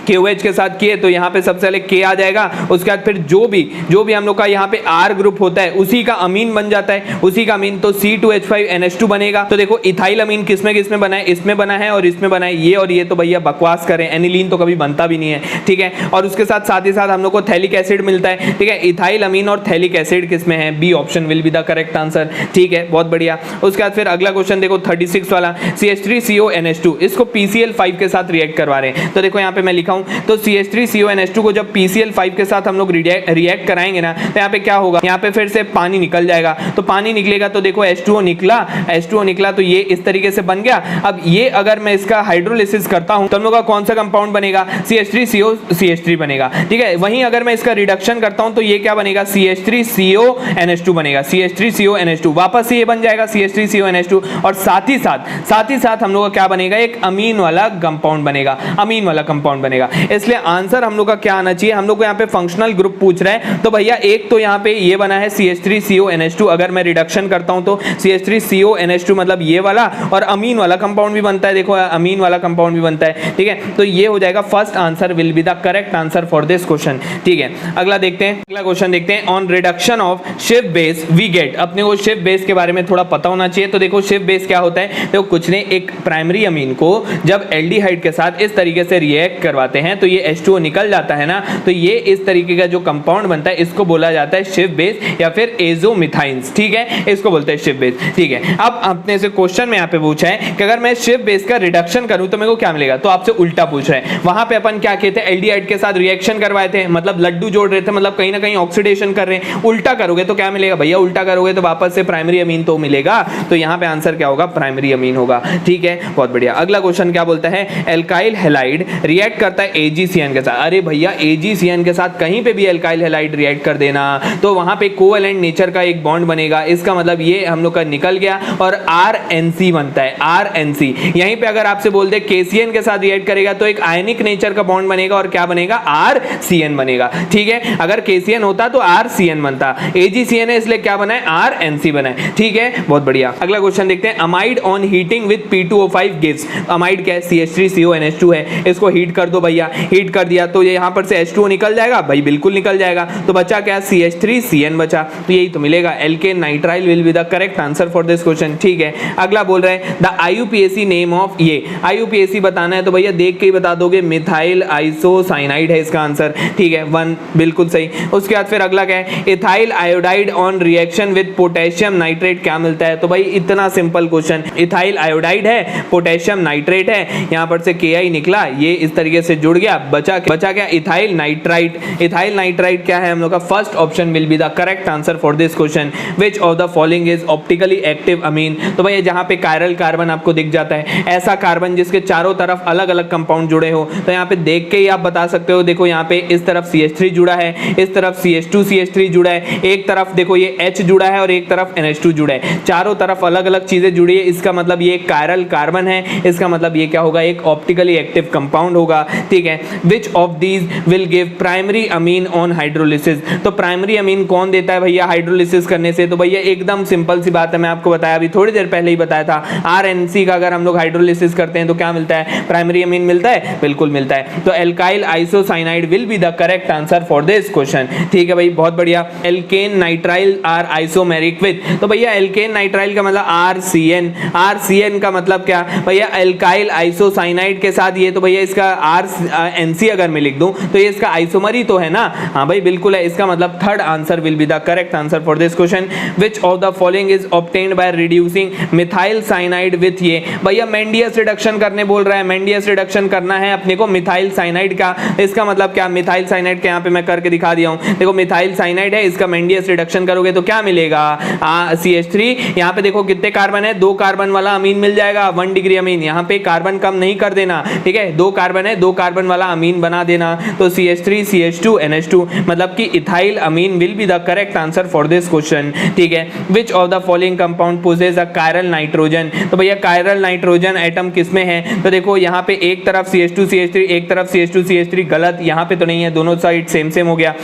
KOH के साथ किए तो यहाँ पे सबसे पहले K आ जाएगा, उसके बाद फिर जो भी हम लोग का यहाँ पे R ग्रुप होता है उसी का अमीन बन जाता है, उसी का अमीन तो C2H5NH2 बनेगा। तो देखो इथाइल अमीन किसमें बना है? इसमें बना है और इसमें बना है। ये और ये तो भैया बकवास करें, एनिलीन तो कभी बनता भी नहीं है, ठीक है। और उसके साथ ही साथ हम लोग को थैलिक एसिड मिलता है, ठीक है। इथाइल अमीन और थैलिक एसिड किसमें है? B option will be the correct answer, ठीक है, बहुत बढ़िया। उसके बाद फिर अगला क्वेश्चन देखो 36 वाला, CH3CONH2 इसको PCl5 के साथ रिएक्ट करवा रहे हैं। तो देखो यहाँ पे मैं लिखा हूँ तो CH3CONH2 को जब PCl5 के साथ हम लोग रिएक्ट कराएंगे ना तो यहाँ पे क्या होगा? यहाँ पे फिर से पानी निकल जाएगा। तो पानी निकलेगा तो देखो H2O निकला तो ये इस तरीके से बन गया। अब ये अगर मैं इसका हाइड्रोलिसिस करता हूँ तो हम लोग का कौन सा कंपाउंड बनेगा? CH3COCH3 बनेगा, ठीक है। वहीं अगर मैं इसका रिडक्शन करता हूँ तो ये क्या बनेगा? CH3CONH2 बनेगा, CH3CONH2 वापस से ये बन जाएगा CH3CONH2 और साथ ही साथ हम लोग का क्या बनेगा? एक अमीन वाला कंपाउंड बनेगा, अमीन वाला कंपाउंड बनेगा। इसलिए आंसर हम लोग का क्या आना चाहिए? हम लोग को यहाँ पे फंक्शनल ग्रुप पूछ रहा है तो भैया एक तो यहाँ पे ये बना है CH3CONH2, अगर मैं रिडक्शन करता हूँ तो CH3CONH2 मतलब ये वाला, और अमीन वाला कंपाउंड भी बनता है, देखो अमीन वाला कंपाउंड भी बनता है, ठीक है। तो ये हो जाएगा first answer will be the correct answer for this question, ठीक है। अगला क्वेश्चन देखते हैं। ऑन रिडक्शन ऑफ शिफ्ट बेस वी गेट। अपने को शिफ्ट बेस के बारे में थोड़ा पता होना चाहिए। तो देखो शिफ्ट बेस क्या होता है? देखो कुछ नहीं, एक प्राइमरी अमीन को जब एल्डिहाइड के साथ इस तरीके से रिएक्ट करवाते हैं तो ये H2O निकल जाता है ना, तो ये इस तरीके का जो कंपाउंड बनता है इसको बोला जाता है शिफ्ट बेस या फिर एजोमिथाइंस, ठीक है, इसको बोलते हैं शिफ्ट बेस, ठीक है। अब अपने से क्वेश्चन में यहाँ पे पूछा है कि अगर मैं शिफ्ट बेस का रिडक्शन करूं तो मेरे को क्या मिलेगा? तो आपसे उल्टा पूछ रहा है। वहां पे अपन क्या कहते हैं? एल्डिहाइड के साथ रिएक्शन करवाए थे, मतलब लड्डू जोड़ रहे थे, मतलब कहीं ना कहीं ऑक्सीडेशन कर रहे हैं। उल्टा करोगे तो क्या मिलेगा भैया? उल्टा करोगे तो वापस से प्राइमरी अमीन तो मिलेगा। तो यहाँ पे आंसर क्या होगा? प्राइमरी अमीन होगा, ठीक है, बहुत बढ़िया। अगला क्वेश्चन क्या बोलता है? एल्काइल हैलाइड रिएक्ट करता है AgCN के साथ। अरे भैया AgCN के साथ कहीं पे भी एल्काइल हैलाइड रिएक्ट कर देना तो वहां पे कोवेलेंट नेचर का एक बॉन्ड बनेगा। इसका मतलब ये हम लोग का निकल गया और RNC बनता है, RNC। यहीं पे अगर आपसे बोल दे KCN के साथ रिएक्ट करेगा तो एक आयनिक नेचर का बॉन्ड बनेगा और क्या बनेगा? RCN बनेगा, ठीक है। अगर KCN होता तो RCN बनता, AgCN है इसलिए क्या बना है? RNC बना है, ठीक है, बहुत बढ़िया। अगला क्वेश्चन देखते हैं। Amide on heating with P2O5 gives. Amide क्या है? CH3CONH2 है, इसको हीट कर दो भैया। हीट कर दिया तो ये यहाँ पर से H2O निकल जाएगा भाई, बिल्कुल निकल जाएगा। तो बचा क्या? CH3CN बचा, तो यही तो मिलेगा। Alkane nitrile will be the correct answer for this question, ठीक है। अगला बोल रहे हैं द IUPAC नेम ऑफ, ये IUPAC बताना है तो भैया देख के ही बता दोगे, मिथाइल आइसोसाइनाइड है इसका आंसर, ठीक है, 1 बिल्कुल सही। उसके बाद फिर अगला क्या है? Ethyl iodide on reaction with potassium nitrate क्या मिलता है? तो भाई इतना सिंपल क्वेश्चन, इथाइल आयोडाइड है, पोटेशियम नाइट्रेट है, यहाँ पर से Ki निकला, ये इस तरीके से जुड़ गया, बचा क्या? Ethyl nitrite. इथाइल नाइट्राइट क्या है हम लोग का? First option will be the correct answer for this question. Which of the following is optically active amine? तो भाई जहां पे कायरल कार्बन आपको दिख जाता है, ऐसा कार्बन जिसके चारों तरफ अलग अलग कंपाउंड जुड़े हो, तो यहाँ पे देख के ही आप बता सकते हो। देखो यहाँ पे इस तरफ CH3 जुड़ा है, इस तरफ CH2CH3 जुड़ा है, एक तरफ देखो ये H जुड़ा है और एक तरफ NH2 जुड़ा है, चारों तरफ अलग अलग चीजें जुड़ी है। इसका मतलब ये कायरल कार्बन है, इसका मतलब ये क्या होगा? एक ऑप्टिकली एक्टिव कंपाउंड होगा, ठीक है। Which of these will give primary amine on hydrolysis? तो प्राइमरी अमीन कौन देता है भैया हाइड्रोलिसिस करने से? तो भैया एकदम सिंपल सी बात है, मैं आपको बताया अभी थोड़ी देर पहले ही बताया था। RNC का अगर हम लोग हाइड्रोलिसिस करते हैं तो क्या मिलता है? प्राइमरी अमीन मिलता है, बिल्कुल मिलता है। तो alkyl isocyanide will be the correct answer for this question, ठीक है भाई, बहुत बढ़िया। Alkane nitrile are isomeric with, तो भैया एल्केन नाइट्राइल का मतलब RCN। RCN का मतलब क्या भैया? एल्काइल आइसोसाइनाइड के साथ, ये तो भैया इसका NC अगर मैं लिख दूं तो ये इसका आइसोमर ही तो है ना। हाँ भाई बिल्कुल है, इसका मतलब third answer will be the correct answer for this question. Which of the following is obtained by reducing methyl cyanide with, ये भैया मेंडियस रिडक्शन करने बोल रहा है, मेंडियस रिडक्शन करना है अपने को मिथाइल साइनाइड का। इसका मतलब क्या, मिथाइल साइनाइड के यहाँ पे मैं करके दिखा दिया हूँ, देखो मिथाइल साइनाइड है, इसका मेंडियस रिडक्शन करोगे तो क्या मिलेगा, CH3। यहाँ पे देखो कितने कार्बन है, 2 कार्बन वाला अमीन मिल जाएगा, 1 डिग्री अमीन। यहाँ पे कार्बन कम नहीं कर देना, ठीक है, 2 कार्बन है, 2 कार्बन वाला अमीन बना देना, तो CH3 CH2 NH2, मतलब कि ethyl amine will be the correct answer for this question, ठीक है। Which of the following compound possess a chiral nitrogen, तो भैया कायरल नाइट्रोजन एटम किसमें है, तो देखो यहाँ पे एक तरफ CH2 CH3, एक तरफ CH2 CH3, गलत, यहाँ पे तो नहीं है, दोनों साइड सेम सेम हो गया।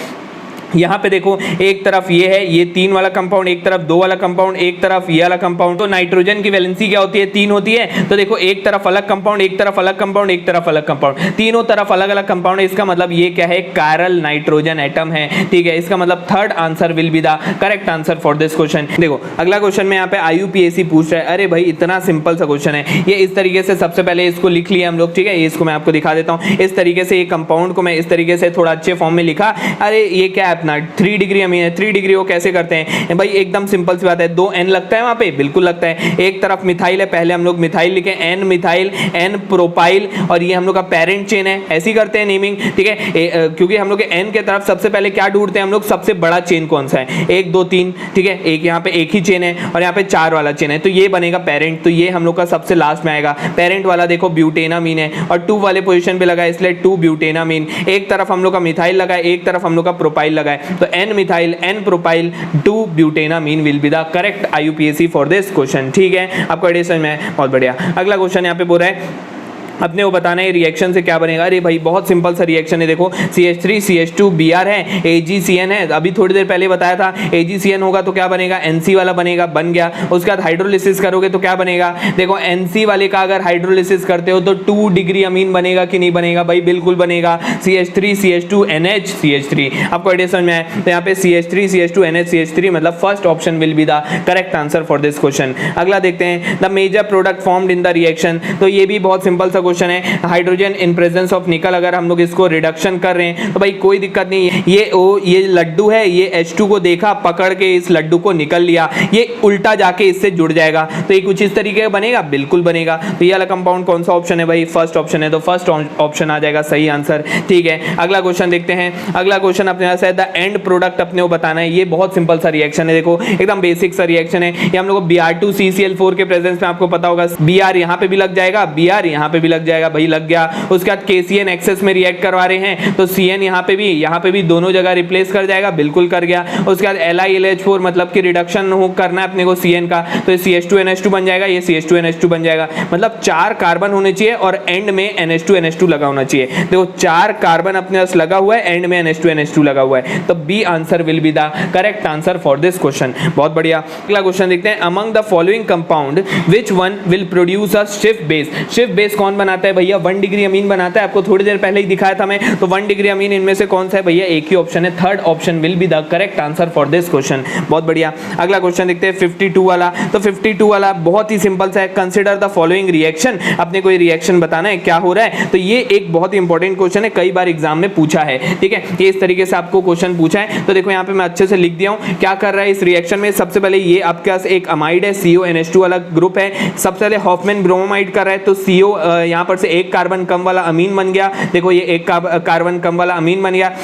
यहाँ पे देखो एक तरफ ये है, ये 3 वाला कंपाउंड, एक तरफ 2 वाला कंपाउंड, एक तरफ ये वाला कंपाउंड, तो नाइट्रोजन की वैलेंसी क्या होती है, 3 होती है। तो देखो एक तरफ अलग कंपाउंड, एक तरफ अलग कंपाउंड, एक तरफ अलग कंपाउंड, तीनों तरफ अलग अलग कंपाउंड है, इसका मतलब ये क्या है, कायरल नाइट्रोजन एटम है, ठीक है। इसका मतलब third answer will be the correct answer for this question. देखो अगला क्वेश्चन में यहाँ पे IUPAC पूछ रहा है, अरे भाई इतना सिंपल सा क्वेश्चन है ये, इस तरीके से सबसे पहले इसको लिख लिया हम लोग, ठीक है, इसको मैं आपको दिखा देता हूँ। इस तरीके से ये कंपाउंड को मैं इस तरीके से थोड़ा अच्छे फॉर्म में लिखा, अरे ये क्या है अपना 3 डिग्री अमीन है, 3 डिग्री वो कैसे करते हैं भाई, एकदम सिंपल सी बात है, 2 N लगता है वहां पे, बिल्कुल लगता है। एक तरफ मिथाइल है, पहले हम लोग मिथाइल लिखे, N मिथाइल, N प्रोपाइल, और ये हम लोग का पेरेंट चेन है, ऐसी करते हैं नेमिंग, ठीक है, क्योंकि हम लोग के N के तरफ सबसे पहले क्या ढूंढते हैं हम लोग, सबसे बड़ा चेन कौन सा है, 1 2 3, ठीक है, एक यहाँ पे एक ही चेन है और यहाँ पे 4 वाला चेन है, तो ये बनेगा पेरेंट, तो ये हम लोग का सबसे लास्ट में आएगा। पेरेंट वाला देखो ब्यूटेनामीन है और 2 वाले पोजीशन पे लगा है, इसलिए 2 ब्यूटेनामीन। एक तरफ हम लोग का मिथाइल लगा है, एक तरफ हम लोग का प्रोपाइल लगा है, तो N methyl, N propyl, 2 butanamine will be the correct IUPAC for this question, ठीक है। आपको एडिशन में है, बहुत बढ़िया। अगला क्वेश्चन यहाँ पे बोल रहा है अपने वो बताना है रिएक्शन से क्या बनेगा, अरे भाई बहुत सिंपल सा रिएक्शन है, देखो CH3 CH2 Br है, AgCN है, अभी थोड़ी देर पहले बताया था, AgCN होगा तो क्या बनेगा, NC वाला बनेगा, बन गया। उसके बाद हाइड्रोलिसिस करोगे तो क्या बनेगा, देखो NC वाले का अगर हाइड्रोलिसिस करते हो तो 2 डिग्री अमीन बनेगा कि नहीं बनेगा, भाई बिल्कुल बनेगा, CH3 CH2 NH CH3। आपको आइडिया समझ में आया, तो यहाँ पे CH3 CH2 NH CH3 मतलब first option will be the correct answer for this question. अगला देखते हैं, the major product formed in the reaction, तो ये भी बहुत सिंपल सा क्वेश्चन है, हाइड्रोजन इन प्रेजेंस ऑफ निकल, अगर हम लोग इसको रिडक्शन कर रहे हैं तो भाई कोई दिक्कत नहीं है, ये लड्डू है, ये H2 को देखा, पकड़ के इस लड्डू को निकल लिया, ये उल्टा जाके इससे जुड़ जाएगा, तो ये कुछ इस तरीके का बनेगा, बिल्कुल बनेगा। तो ये वाला कंपाउंड कौन सा ऑप्शन है भाई, फर्स्ट ऑप्शन है, तो फर्स्ट ऑप्शन आ जाएगा सही आंसर, ठीक है। अगला क्वेश्चन देखते हैं, अगला क्वेश्चन अपने पास है द एंड प्रोडक्ट अपने को बताना है, ये बहुत सिंपल सा रिएक्शन है, देखो एकदम बेसिक सा रिएक्शन है, ये हम लोग को Br2CCl4 के प्रेजेंस में आपको पता होगा Br यहाँ पे भी लग जाएगा, Br यहाँ पे भी लग जाएगा, भाई लग गया। उसके बाद KCN एक्सेस में रिएक्ट करवा रहे हैं तो CN यहाँ पे भी दोनों जगह रिप्लेस कर जाएगा, बिल्कुल कर गया। उसके बाद LiLH4 मतलब कि रिडक्शन करना है अपने को CN का, तो ये CH2NH2 बन जाएगा, ये CH2NH2 बन जाएगा, मतलब 4 कार्बन होने चाहिए और एंड में NH2NH2 लगा होना चाहिए। देखो 4 कार्बन अपने पास लगा हुआ है, एंड में NH2NH2 लगा हुआ है, तो B answer will be the correct answer for this question. बहुत बढ़िया। अगला क्वेश्चन देखते हैं, among the following compound which one will produce a शिफ्ट बेस। शिफ्ट बेस कौन बनाता है भैया, 1 डिग्री अमीन बनाता है, आपको थोड़ी देर पहले ही दिखाया था मैं, तो 1 डिग्री अमीन इनमें से कौन सा है भैया, एक ही ऑप्शन है, third option will be the correct answer for this question. बहुत बढ़िया। अगला क्वेश्चन देखते हैं 52 वाला, तो 52 वाला बहुत ही सिंपल सा है, कंसीडर द फॉलोइंग रिएक्शन, अपने कोई रिएक्शन बताना है क्या हो रहा है, तो ये एक बहुत ही इंपॉर्टेंट क्वेश्चन है, कई बार एग्जाम में पूछा है, ठीक है, ये इस तरीके से आपको क्वेश्चन पूछा है, तो देखो यहाँ पे मैं अच्छे से लिख दिया हूँ क्या कर रहा है इस रिएक्शन में। सबसे पहले ये आपके पास एक अमाइड है, CONH2 वाला ग्रुप है, सबसे पहले हॉफमैन ब्रोमाइड कर रहा है, तो CO यहाँ पर से एक कार्बन कम वाला अमीन बन गया, देखो ये एक कार्बन कम वाला अमीन बन गया।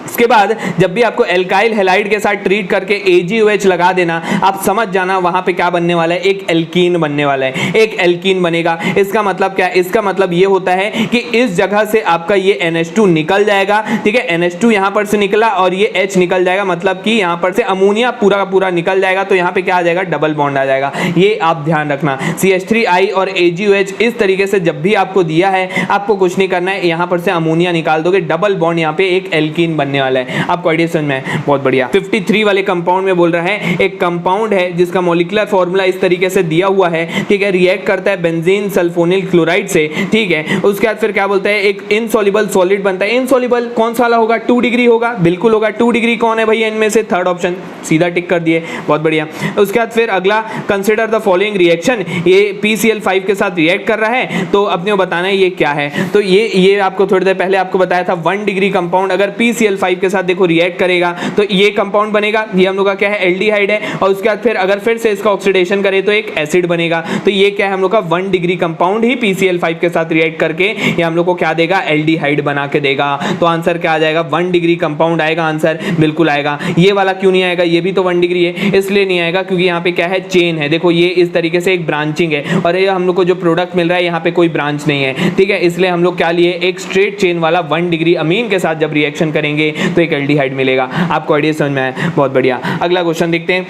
उसके बाद जब भी आपको एल्काइल हैलाइड के साथ ट्रीट करके AgOH लगा देना, आप समझ जाना वहां पे क्या बनने वाला है, एक एल्कीन बनने वाला है, एक एल्कीन बनेगा। इसका मतलब क्या है, इसका मतलब ये होता है कि इस जगह से आपका ये NH2 निकल जाएगा, ठीक है, NH2 यहां पर से निकला और ये H निकल जाएगा, मतलब कि यहां पर से अमोनिया पूरा का पूरा निकल जाएगा, तो यहां पे क्या आ जाएगा, डबल बॉन्ड आ जाएगा, ये आप ध्यान रखना। CH3I और AgOH इस तरीके से जब भी आपको दिया है, आपको कुछ नहीं करना है, यहां पर से अमोनिया निकाल दोगे, डबल बॉन्ड यहां पे एक एल्कीन बनने बनने वाला है, आपको आइडिया समझ में है, बहुत बढ़िया। 53 वाले कंपाउंड में बोल रहा है एक कंपाउंड है जिसका मॉलिक्यूलर फॉर्मूला इस तरीके से दिया हुआ है, ठीक है, रिएक्ट करता है बेंजीन सल्फोनिल क्लोराइड से, ठीक है, उसके बाद फिर क्या बोलता है एक इनसॉल्युबल सॉलिड बनता है। इनसॉल्युबल कौन सा वाला होगा, 2 डिग्री होगा, बिल्कुल होगा। 2 डिग्री कौन है भैया इनमें से, थर्ड ऑप्शन, सीधा टिक कर दिए, बहुत बढ़िया। उसके बाद फिर अगला कंसिडर द फॉलोइंग रिएक्शन, ये PCl5 के साथ रिएक्ट कर रहा है, तो अपने को बताना है ये क्या है। तो ये आपको थोड़ी देर पहले आपको बताया था 1 डिग्री कंपाउंड अगर PCl5 के साथ देखो रिएक्ट करेगा तो ये कंपाउंड बनेगा, ये हम लोग का क्या है, एल्डिहाइड है। और उसके बाद फिर अगर फिर से इसका ऑक्सीडेशन करे तो एक एसिड बनेगा। तो ये क्या है हम लोग का 1 डिग्री कंपाउंड ही PCl5 के साथ रिएक्ट करके ये हम लोग को क्या देगा, एल्डिहाइड बना के देगा। तो आंसर क्या आ जाएगा, 1 डिग्री कंपाउंड आएगा आंसर, बिल्कुल आएगा। ये वाला क्यों नहीं आएगा, ये भी तो 1 डिग्री है, इसलिए नहीं आएगा क्योंकि यहाँ पे क्या है, चेन है। देखो ये इस तरीके से एक ब्रांचिंग है और ये हम लोग को जो प्रोडक्ट मिल रहा है यहाँ पे कोई ब्रांच नहीं है, ठीक है, इसलिए हम लोग क्या लिए, एक स्ट्रेट चेन वाला 1 डिग्री अमीन के साथ जब रिएक्शन करेंगे तो एक एल्डिहाइड मिलेगा। आपको आइडिया समझ में आया, बहुत बढ़िया। अगला क्वेश्चन देखते हैं,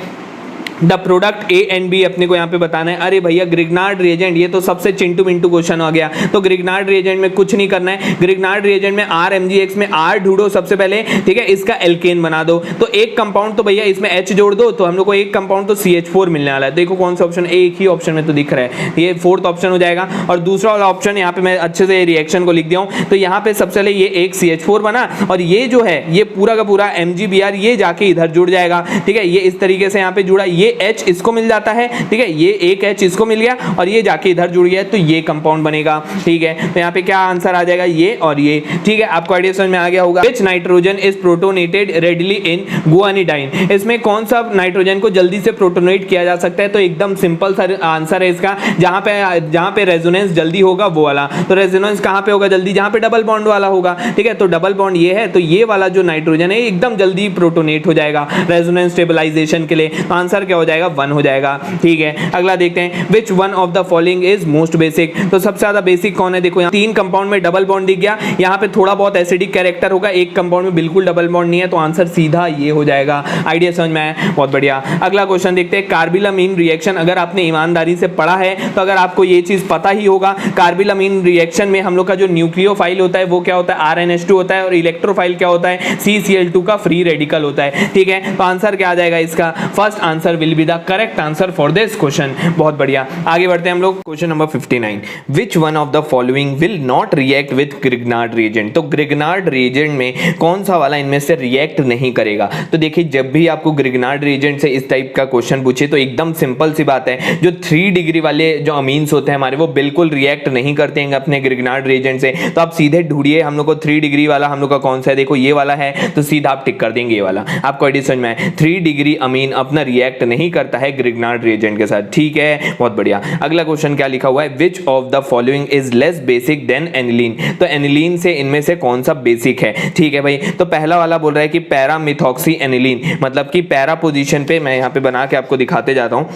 the product A and B अपने को यहाँ पे बताना है। अरे भैया ग्रिग्नार्ड रिएजेंट, ये तो सबसे चिंटू मिंटू क्वेश्चन हो गया। तो ग्रिग्नार्ड रिएजेंट में कुछ नहीं करना है, ग्रिग्नार्ड रिएजेंट में RMgX में R ढूंढो सबसे पहले, ठीक है, इसका एल्केन बना दो। तो एक कंपाउंड तो भैया इसमें H जोड़ दो, तो हम लोग को एक कंपाउंड तो CH4 मिलने वाला है। देखो कौन सा ऑप्शन, एक ही ऑप्शन में तो दिख रहा है, ये 4th ऑप्शन हो जाएगा। और दूसरा वाला ऑप्शन यहाँ पे मैं अच्छे से रिएक्शन को लिख दिया हूँ, तो यहाँ पे सबसे पहले ये एक CH4 बना और ये जो है ये पूरा का पूरा MgBr ये जाके इधर जुड़ जाएगा, ठीक है, ये इस तरीके से यहाँ पे जुड़ा, ये H इसको मिल जाता है, ठीक है, ये एक H इसको मिल गया और ये जाके इधर जुड़ गया, तो ये कंपाउंड बनेगा, ठीक है। तो यहाँ पे क्या आंसर आ जाएगा, ये और ये, ठीक है। आपको आइडिया समझ में आ गया होगा। Which nitrogen is protonated readily in guanidine, इसमें कौन सा नाइट्रोजन को जल्दी से प्रोटोनेट किया जा सकता है, तो एकदम सिंपल सा आंसर है इसका, जहां पे रेजोनेंस जल्दी होगा वो वाला। तो रेजोनेंस कहां पे होगा जल्दी, जहां पे डबल बॉन्ड वाला होगा, ठीक है। तो डबल बॉन्ड ये है, तो ये वाला जो नाइट्रोजन है एकदम जल्दी प्रोटोनेट हो जाएगा रेजोनेंस स्टेबलाइजेशन के लिए। तो आंसर क्या हो जाएगा, 1 हो जाएगा, ठीक है। अगला देखते हैं, which one of the following is most basic, तो सबसे ज्यादा बेसिक कौन है। देखो यहाँ 3 कंपाउंड में डबल बॉन्ड दिख गया, यहाँ पे थोड़ा बहुत एसिडिक कैरेक्टर होगा, एक कंपाउंड में बिल्कुल डबल बॉन्ड नहीं है, तो आंसर सीधा ये हो जाएगा। आइडिया समझ में आया, बहुत बढ़िया। अगला क्वेश्चन देखते हैं, कार्बिलामीन रिएक्शन, अगर आपने ईमानदारी से पढ़ा है तो अगर आपको ये चीज पता ही होगा, कार्बिलामीन रिएक्शन में हम लोग का जो न्यूक्लियोफाइल होता है वो क्या होता है, RNH2 होता है, और इलेक्ट्रोफाइल क्या होता है, CCl2 का फ्री रेडिकल होता है, ठीक है। तो आंसर क्या आ जाएगा इसका, first answer will be the correct answer for this question. बहुत बढ़िया, आगे बढ़ते हैं हम लोग। Question number 59, which one of the following will not react with Grignard reagent, तो ग्रिग्नार्ड रिएजेंट में कौन सा वाला इनमें से रिएक्ट नहीं करेगा। तो देखिए जब भी आपको ग्रिग्नार्ड रिएजेंट से इस टाइप का क्वेश्चन पूछे तो एकदम सिंपल सी बात है, जो 3 डिग्री वाले जो अमीन्स होते हैं हमारे वो बिल्कुल रिएक्ट नहीं करते हैं अपने ग्रिग्नार्ड रिएजेंट से। तो आप सीधे ढूंढिए हम लोग को 3 डिग्री वाला हम लोग का कौन सा है, देखो ये वाला है, तो सीधा आप टिक कर देंगे ये वाला। आपको आइडिया समझ में है, 3 डिग्री अमीन अपना रिएक्ट नहीं करता है ग्रिग्नार्ड रिएजेंट के साथ, ठीक है, बहुत बढ़िया। अगला क्वेश्चन क्या लिखा हुआ है, which of the following is less basic than aniline, तो एनिलीन से इनमें से कौन सा बेसिक है, ठीक है भाई। तो पहला वाला बोल रहा है कि पैरा मिथॉक्सी एनिलीन, मतलब कि पैरा पोजीशन पे, मैं यहाँ पे बना के आपको दिखाते जाता हूँ,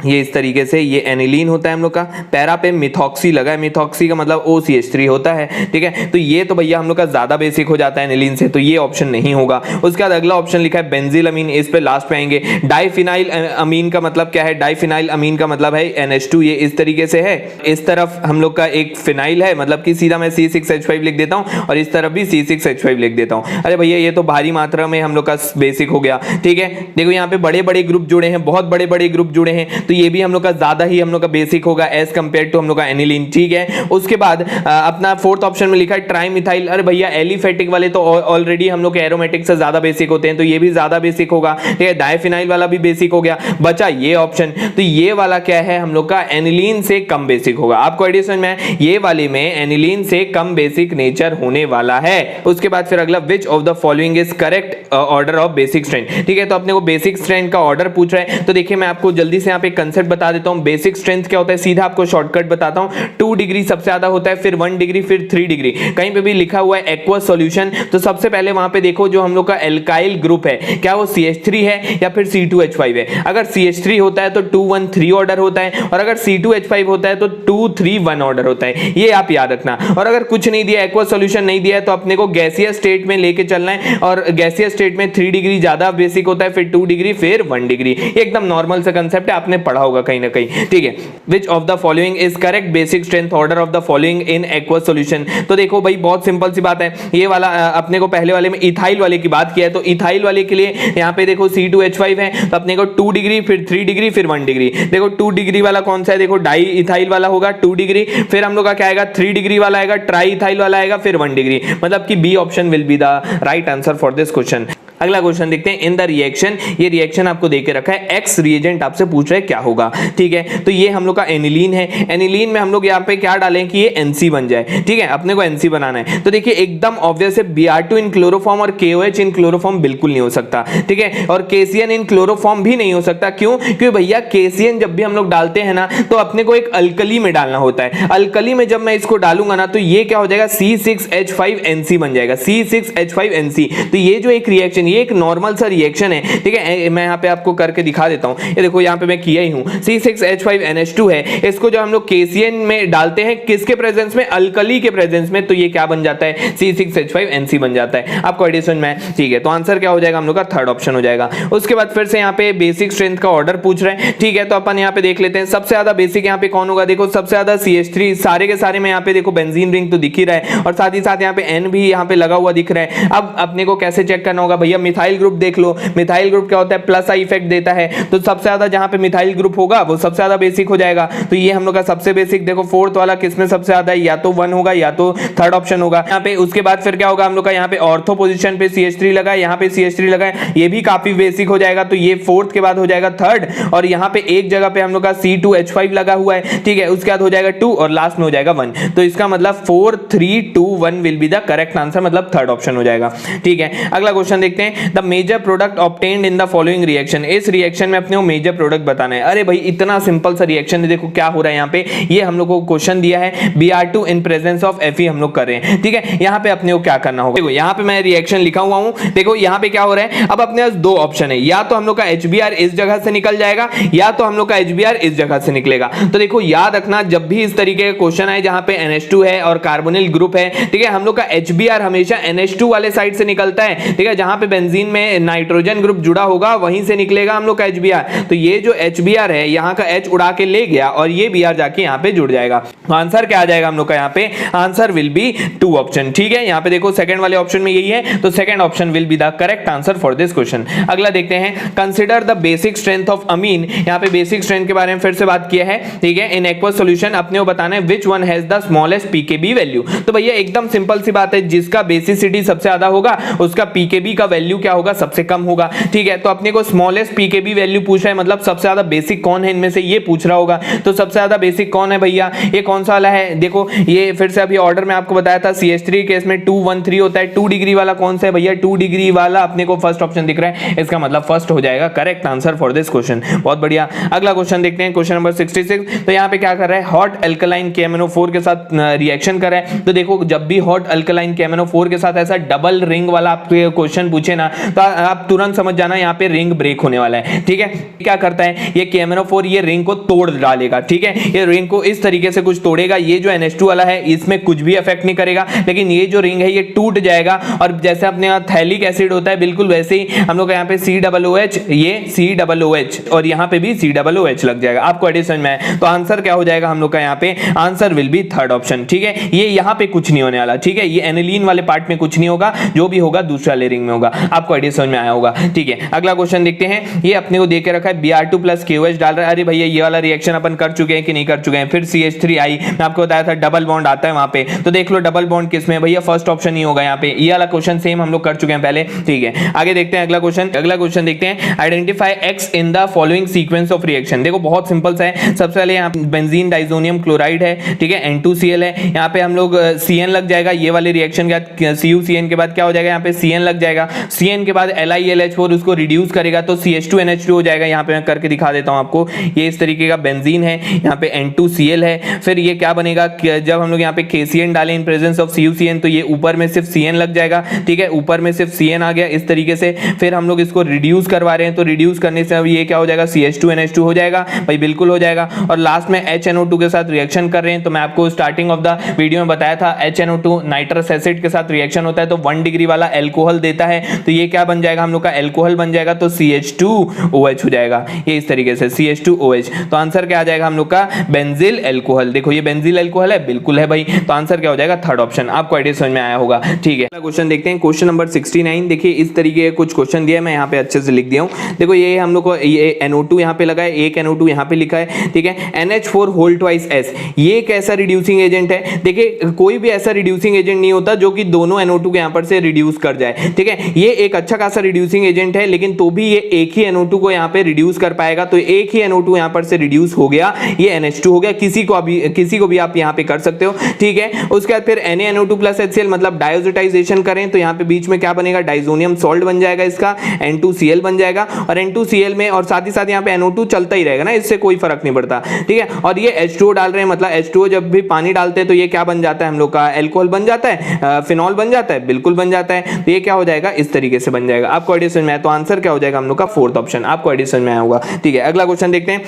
ये इस तरीके से ये एनिलीन होता है हम लोग का, पैरा पे मिथॉक्सी लगा है, मिथॉक्सी का मतलब OCH3 होता है, ठीक है। तो ये तो भैया हम लोग का ज्यादा बेसिक हो जाता है एनिलीन से, तो ये ऑप्शन नहीं होगा। उसके बाद अगला ऑप्शन लिखा है बेंजील अमीन, इस पे लास्ट पे आएंगे। डाइफिनाइल अमीन का मतलब क्या है, डाइफिनाइल अमीन का मतलब है NH2, ये इस तरीके से है, इस तरफ हम लोग का एक फिनाइल है, मतलब कि सीधा मैं C6H5 लिख देता हूँ और इस तरफ भी C6H5 लिख देता हूँ। अरे भैया ये तो भारी मात्रा में हम लोग का बेसिक हो गया, ठीक है। देखो यहाँ पे बड़े बड़े ग्रुप जुड़े हैं, बहुत बड़े बड़े ग्रुप जुड़े हैं, तो ये भी हम लोग का ज्यादा ही हम लोग का बेसिक होगा एज कंपेयर टू हम लोग का एनिलीन, ठीक है। उसके बाद अपना 4th ऑप्शन में लिखा है ट्राइमिथाइल, अरे भैया एलिफेटिक वाले तो ऑलरेडी हम लोग के एरोमेटिक से ज्यादा बेसिक होते हैं, तो ये भी ज्यादा बेसिक होगा, ठीक है। डाइफिनाइल वाला भी बेसिक हो गया, बचा ये ऑप्शन, तो ये वाला क्या है हम लोग का एनिलीन से कम बेसिक होगा। आपको आइडिया समझ में है, ये वाले में एनिलीन से कम बेसिक नेचर होने वाला है। उसके बाद फिर अगला, विच of the following is correct order of basic strength, ठीक है। तो अपने को बेसिक स्ट्रेंथ का ऑर्डर पूछ रहा है, तो देखिए मैं आपको जल्दी से यहाँ पे कंसेप्ट बता देता हूं। बेसिक स्ट्रेंथ क्या होता है, सीधा आपको शॉर्टकट बताता हूं। 2 डिग्री सबसे ज्यादा होता है, फिर 1 डिग्री, फिर 3 डिग्री। कहीं पे भी लिखा हुआ है एक्वस सॉल्यूशन, तो सबसे पहले वहां पे देखो जो हम लोग का एल्काइल ग्रुप है, क्या वो CH3 है या फिर C2H5 है। अगर CH3 होता है तो 2,1,3 ऑर्डर होता है, और अगर C2H5 होता है तो 2,3,1 ऑर्डर होता है, ये आप याद रखना। और अगर कुछ नहीं दिया, एक्वस सॉल्यूशन नहीं दिया है, तो अपने को गैसियस स्टेट में लेके चलना है, और गैसियस स्टेट में 3 डिग्री ज्यादा बेसिक होता है, फिर 2 डिग्री, फिर 1 डिग्री। एकदम नॉर्मल सा कंसेप्ट है, आपने पढ़ा होगा कहीं ना कहीं, ठीक है। Which of the following is correct basic strength order of the following in aqueous solution. तो देखो भाई बहुत सिंपल सी बात है, ये वाला अपने को पहले वाले में इथाइल वाले की बात किया है, तो इथाइल वाले के लिए यहाँ पे देखो C2H5 है, तो अपने को 2 डिग्री फिर 3 डिग्री फिर 1 डिग्री। देखो 2 डिग्री वाला कौन सा है, देखो डाई इथाइल वाला होगा 2 डिग्री, फिर हम लोग का क्या आएगा 3 डिग्री वाला आएगा, ट्राई इथाइल वाला आएगा, फिर 1 डिग्री। मतलब कि B option will be the right answer for this question. अगला क्वेश्चन देखते हैं, इन द रिएक्शन, ये रिएक्शन आपको देके रखा है, एक्स रिएजेंट आपसे पूछ रहा है क्या होगा, ठीक है। तो ये हम लोग का एनिलीन है, एनिलीन में हम लोग यहाँ पे क्या डालें कि ये NC बन जाए, ठीक है, अपने को NC बनाना है। तो देखिए एकदम ऑब्वियस है, Br2 इन क्लोरोफॉर्म और KOH इन क्लोरोफॉर्म बिल्कुल नहीं हो सकता, ठीक है, और KCN इन क्लोरोफॉर्म भी नहीं हो सकता। क्यों? क्योंकि भैया KCN जब भी हम लोग डालते हैं ना, तो अपने को एक अल्कली में डालना होता है। अल्कली में जब मैं इसको डालूंगा ना, तो ये क्या हो जाएगा C6H5NC बन जाएगा, C6H5NC। तो ये जो एक रिएक्शन, ये एक नॉर्मल सा रिएक्शन है, ठीक है। मैं यहाँ पे आपको करके दिखा देता हूँ, ये देखो यहाँ पे मैं किया ही हूँ, C6H5NH2 है, इसको जो हम लोग KCN में डालते हैं किसके प्रेजेंस में, अल्कली के प्रेजेंस में, तो ये क्या बन जाता है C6H5NC बन जाता है। आपको एडिशन में, ठीक है, तो आंसर क्या हो जाएगा हम लोग का थर्ड ऑप्शन हो जाएगा। उसके बाद फिर से यहाँ पे बेसिक स्ट्रेंथ का ऑर्डर पूछ रहे हैं, ठीक है, तो अपन यहाँ पे देख लेते हैं सबसे ज्यादा बेसिक यहाँ पे कौन होगा। देखो सबसे ज्यादा CH3, सारे के सारे में यहाँ पे देखो बेंजीन रिंग तो दिख ही रहा है, और साथ ही साथ यहाँ पे N भी यहाँ पे लगा हुआ दिख रहा है। अब अपने को कैसे चेक करना होगा भैया, मिथाइल ग्रुप देख लो, मिथाइल ग्रुप क्या होता है, प्लस आई इफेक्ट देता है, तो सबसे ज्यादा जहां पे मिथाइल ग्रुप होगा वो सबसे ज्यादा बेसिक हो जाएगा। तो ये हम लोग का सबसे बेसिक, देखो फोर्थ वाला किसमें सबसे ज्यादा है, या तो 1 होगा या तो थर्ड ऑप्शन होगा यहाँ पे। उसके बाद फिर क्या होगा हम लोग का, यहाँ पे ऑर्थो पोजीशन पे CH3 लगा है, यहाँ पे CH3 लगा है, ये भी काफी बेसिक हो जाएगा, तो ये फोर्थ के बाद हो जाएगा थर्ड, और यहाँ पे एक जगह पे हम लोग का C2H5 लगा हुआ है, ठीक है, उसके बाद हो जाएगा 2 और लास्ट में हो जाएगा 1। तो इसका मतलब 4 3 2 1 will be the correct answer, मतलब थर्ड ऑप्शन हो जाएगा, ठीक है। अगला क्वेश्चन देखते हैं, the major product obtained in the following reaction. इस रिएक्शन में अपने को मेजर प्रोडक्ट बताना है। अरे भाई इतना सिंपल सा रिएक्शन है, देखो क्या हो रहा है यहाँ पे, ये हम लोग को क्वेश्चन दिया है Br2 in presence of Fe हम लोग कर रहे हैं, ठीक है। यहाँ पे अपने को क्या करना होगा, देखो यहाँ पे मैं रिएक्शन लिखा हुआ हूँ, देखो यहाँ पे क्या हो रहा है, अब अपने पास दो ऑप्शन है, या तो हम लोग का HBr इस जगह से निकल जाएगा, या तो हम लोग का HBr इस जगह से निकलेगा। तो देखो याद रखना, जब भी इस तरीके का क्वेश्चन आए जहां पे NH2 है और कार्बोनिल ग्रुप है, ठीक है, हम लोग का HBr हमेशा NH2 वाले साइड से निकलता है, ठीक है, जहां पे बेंजीन में नाइट्रोजन ग्रुप जुड़ा होगा वहीं से निकलेगा हम लोग का HBr। तो ये जो HBr है यहाँ का H उड़ा के ले गया और ये Br जाके यहाँ पे जुड़ जाएगा। तो आंसर क्या आ जाएगा हम लोग का, यहाँ पे आंसर विल बी 2 ऑप्शन, ठीक है। यहाँ पे देखो सेकंड वाले ऑप्शन में यही है, तो second option will be the correct answer for this question. अगला देखते हैं, consider the basic strength of amine. यहाँ पे बेसिक स्ट्रेंथ के बारे में फिर से बात किया है, ठीक है। इन एक्वस सॉल्यूशन अपने को बताना है which one has the smallest pKb value. तो भैया एकदम सिंपल सी बात है, जिसका बेसिसिटी सबसे ज्यादा होगा उसका पीकेबी का वैल्यू क्या होगा, सबसे कम होगा, ठीक है। तो अपने को स्मॉलेस्ट पीकेबी वैल्यू पूछ रहा है, मतलब सबसे ज्यादा बेसिक कौन है इनमें से ये पूछ रहा होगा। तो सबसे ज्यादा बेसिक कौन है भैया, ये कौन सा वाला है, देखो ये फिर से अभी ऑर्डर में आपको बताया था, CH3 केस में 2 1 3 होता है। 2 डिग्री वाला कौन सा है भैया, 2 डिग्री वाला अपने को फर्स्ट ऑप्शन दिख रहा है, इसका मतलब फर्स्ट हो जाएगा correct answer for this question. बहुत बढ़िया। अगला क्वेश्चन देखते हैं, क्वेश्चन नंबर 66। तो यहाँ पे क्या कर रहा है, हॉट अल्कलाइन KMnO4 के साथ रिएक्शन कर रहा है। तो देखो जब भी हॉट अल्कलाइन KMnO4 के साथ ऐसा डबल रिंग वाला आपके क्वेश्चन पूछे ना, तो आप तुरंत समझ जाना यहाँ पे रिंग ब्रेक होने वाला है, ठीक है। क्या करता है ये KMnO4, ये रिंग को तोड़ डालेगा, ठीक है, ये रिंग को इस तरीके से कुछ तोड़ेगा। ये जो NH2 वाला है इसमें कुछ भी इफेक्ट नहीं करेगा, लेकिन ये जो रिंग है ये टूट जाएगा, और जैसे अपने यहाँ थैलिक एसिड होता है बिल्कुल वैसे ही हम लोग यहाँ पे COOH, ये COOH और यहाँ पे भी COOH लग जाएगा। आपको एडिशन में है, तो आंसर क्या हो जाएगा हम लोग का, यहाँ पे answer will B third option, ठीक है। ये यहाँ पे कुछ नहीं होने वाला, ठीक है, ये एनिलीन वाले पार्ट में कुछ नहीं होगा, जो भी होगा दूसरा लेयरिंग में होगा। आपको एडिशन में आया होगा, ठीक है। अगला क्वेश्चन देखते हैं, ये अपने को दे के रखा है Br2 प्लस KOH डाल रहा है। अरे भैया ये वाला रिएक्शन अपन कर चुके हैं कि नहीं कर चुके हैं। फिर CH3I, मैं आपको बताया था डबल बॉन्ड आता है वहां पे, तो देख लो डबल बॉन्ड किसमें है भैया, फर्स्ट ऑप्शन ही होगा यहाँ पे। ये वाला क्वेश्चन सेम हम लोग कर चुके हैं पहले, ठीक है। आगे देखते हैं अगला क्वेश्चन। अगला क्वेश्चन देखते हैं, identify X in the following sequence of reaction. देखो बहुत सिंपल सा है, सबसे पहले यहाँ बेंजीन डाइजोनियम क्लोराइड है, ठीक है, N2Cl है, यहाँ पे हम लोग Cn लग जाएगा, ये वाले रिएक्शन का CuCN के बाद क्या हो जाएगा, यहाँ पे Cn लग जाएगा, Cn के बाद LiLH4 उसको रिड्यूस करेगा तो CH2NH2 हो जाएगा। यहाँ पे मैं करके दिखा देता हूँ आपको, ये इस तरीके का बेंजीन है, यहाँ पे N2Cl है। फिर ये क्या बनेगा, जब हम लोग यहाँ पे KCN डालें इन प्रेजेंस ऑफ CuCN, तो ये ऊपर में सिर्फ Cn लग जाएगा, ठीक है, ऊपर में सिर्फ Cn आ गया इस तरीके से। फिर हम लोग इसको रिड्यूस करवा रहे हैं, तो रिड्यूस करने से अब ये क्या हो जाएगा, CH2NH2 हो जाएगा भाई, बिल्कुल हो जाएगा। और लास्ट में HNO2 के साथ रिएक्शन कर रहे हैं, तो मैं आपको स्टार्टिंग ऑफ द वीडियो में बताया था HNO2 नाइट्रस एसिड के साथ रिएक्शन होता है तो 1 डिग्री वाला एल्कोहल देता है, तो ये क्या बन जाएगा हम लोग का, एल्कोहल बन जाएगा, तो CH2OH हो जाएगा ये इस तरीके से CH2OH। तो आंसर क्या आ जाएगा हम लोग का, बेंजिल एल्कोहल। देखो ये बेंजिल एल्कोहल है, बिल्कुल है भाई, तो आंसर क्या हो जाएगा, थर्ड ऑप्शन। आपको आइडिया समझ में आया होगा, ठीक है। अगला क्वेश्चन देखते हैं, क्वेश्चन नंबर 69। देखिए इस तरीके के कुछ क्वेश्चन दिया है, मैं यहाँ पे अच्छे से लिख दिया हूँ। देखो ये हम लोग को ये NO2 यहाँ पे लगा है, एक NO2 यहाँ पे लिखा है, ठीक है। NH4 होल ट्वाइस S, ये एक ऐसा रिड्यूसिंग एजेंट है। देखिए कोई भी ऐसा रिड्यूसिंग एजेंट नहीं होता जो कि दोनों NO2 के यहाँ पर से रिड्यूस कर जाए, ठीक है। ये एक अच्छा खासा रिड्यूसिंग एजेंट है, लेकिन तो भी ये एक ही NO2 को यहाँ पे रिड्यूस कर पाएगा। तो एक ही NO2 यहाँ पर से रिड्यूस हो गया, ये NH2 हो गया। किसी को भी आप यहाँ पे कर सकते हो, ठीक है। उसके बाद फिर NaNO2 प्लस HCl मतलब डायोजेटाइजेशन करें तो यहाँ पे बीच में क्या बनेगा, डाइजोनियम सॉल्ट बन जाएगा, इसका N2Cl बन जाएगा। और N2Cl में और साथ ही साथ यहाँ पे NO2 चलता ही रहेगा ना, इससे कोई फर्क नहीं पड़ता, ठीक है। और ये H2O डाल रहे हैं, मतलब H2O जब भी पानी डालते हैं तो ये क्या बन जाता है हम लोग का, एल्कोहल बन जाता है, फिनॉल बन जाता है, बिल्कुल बन जाता है। तो ये क्या हो जाएगा, इस तरीके से बन जाएगा। आपको आइडिया समझ में आया, तो आंसर क्या हो जाएगा हम लोग का, फोर्थ ऑप्शन। आपको आइडिया समझ में आया होगा, ठीक है। अगला क्वेश्चन देखते हैं,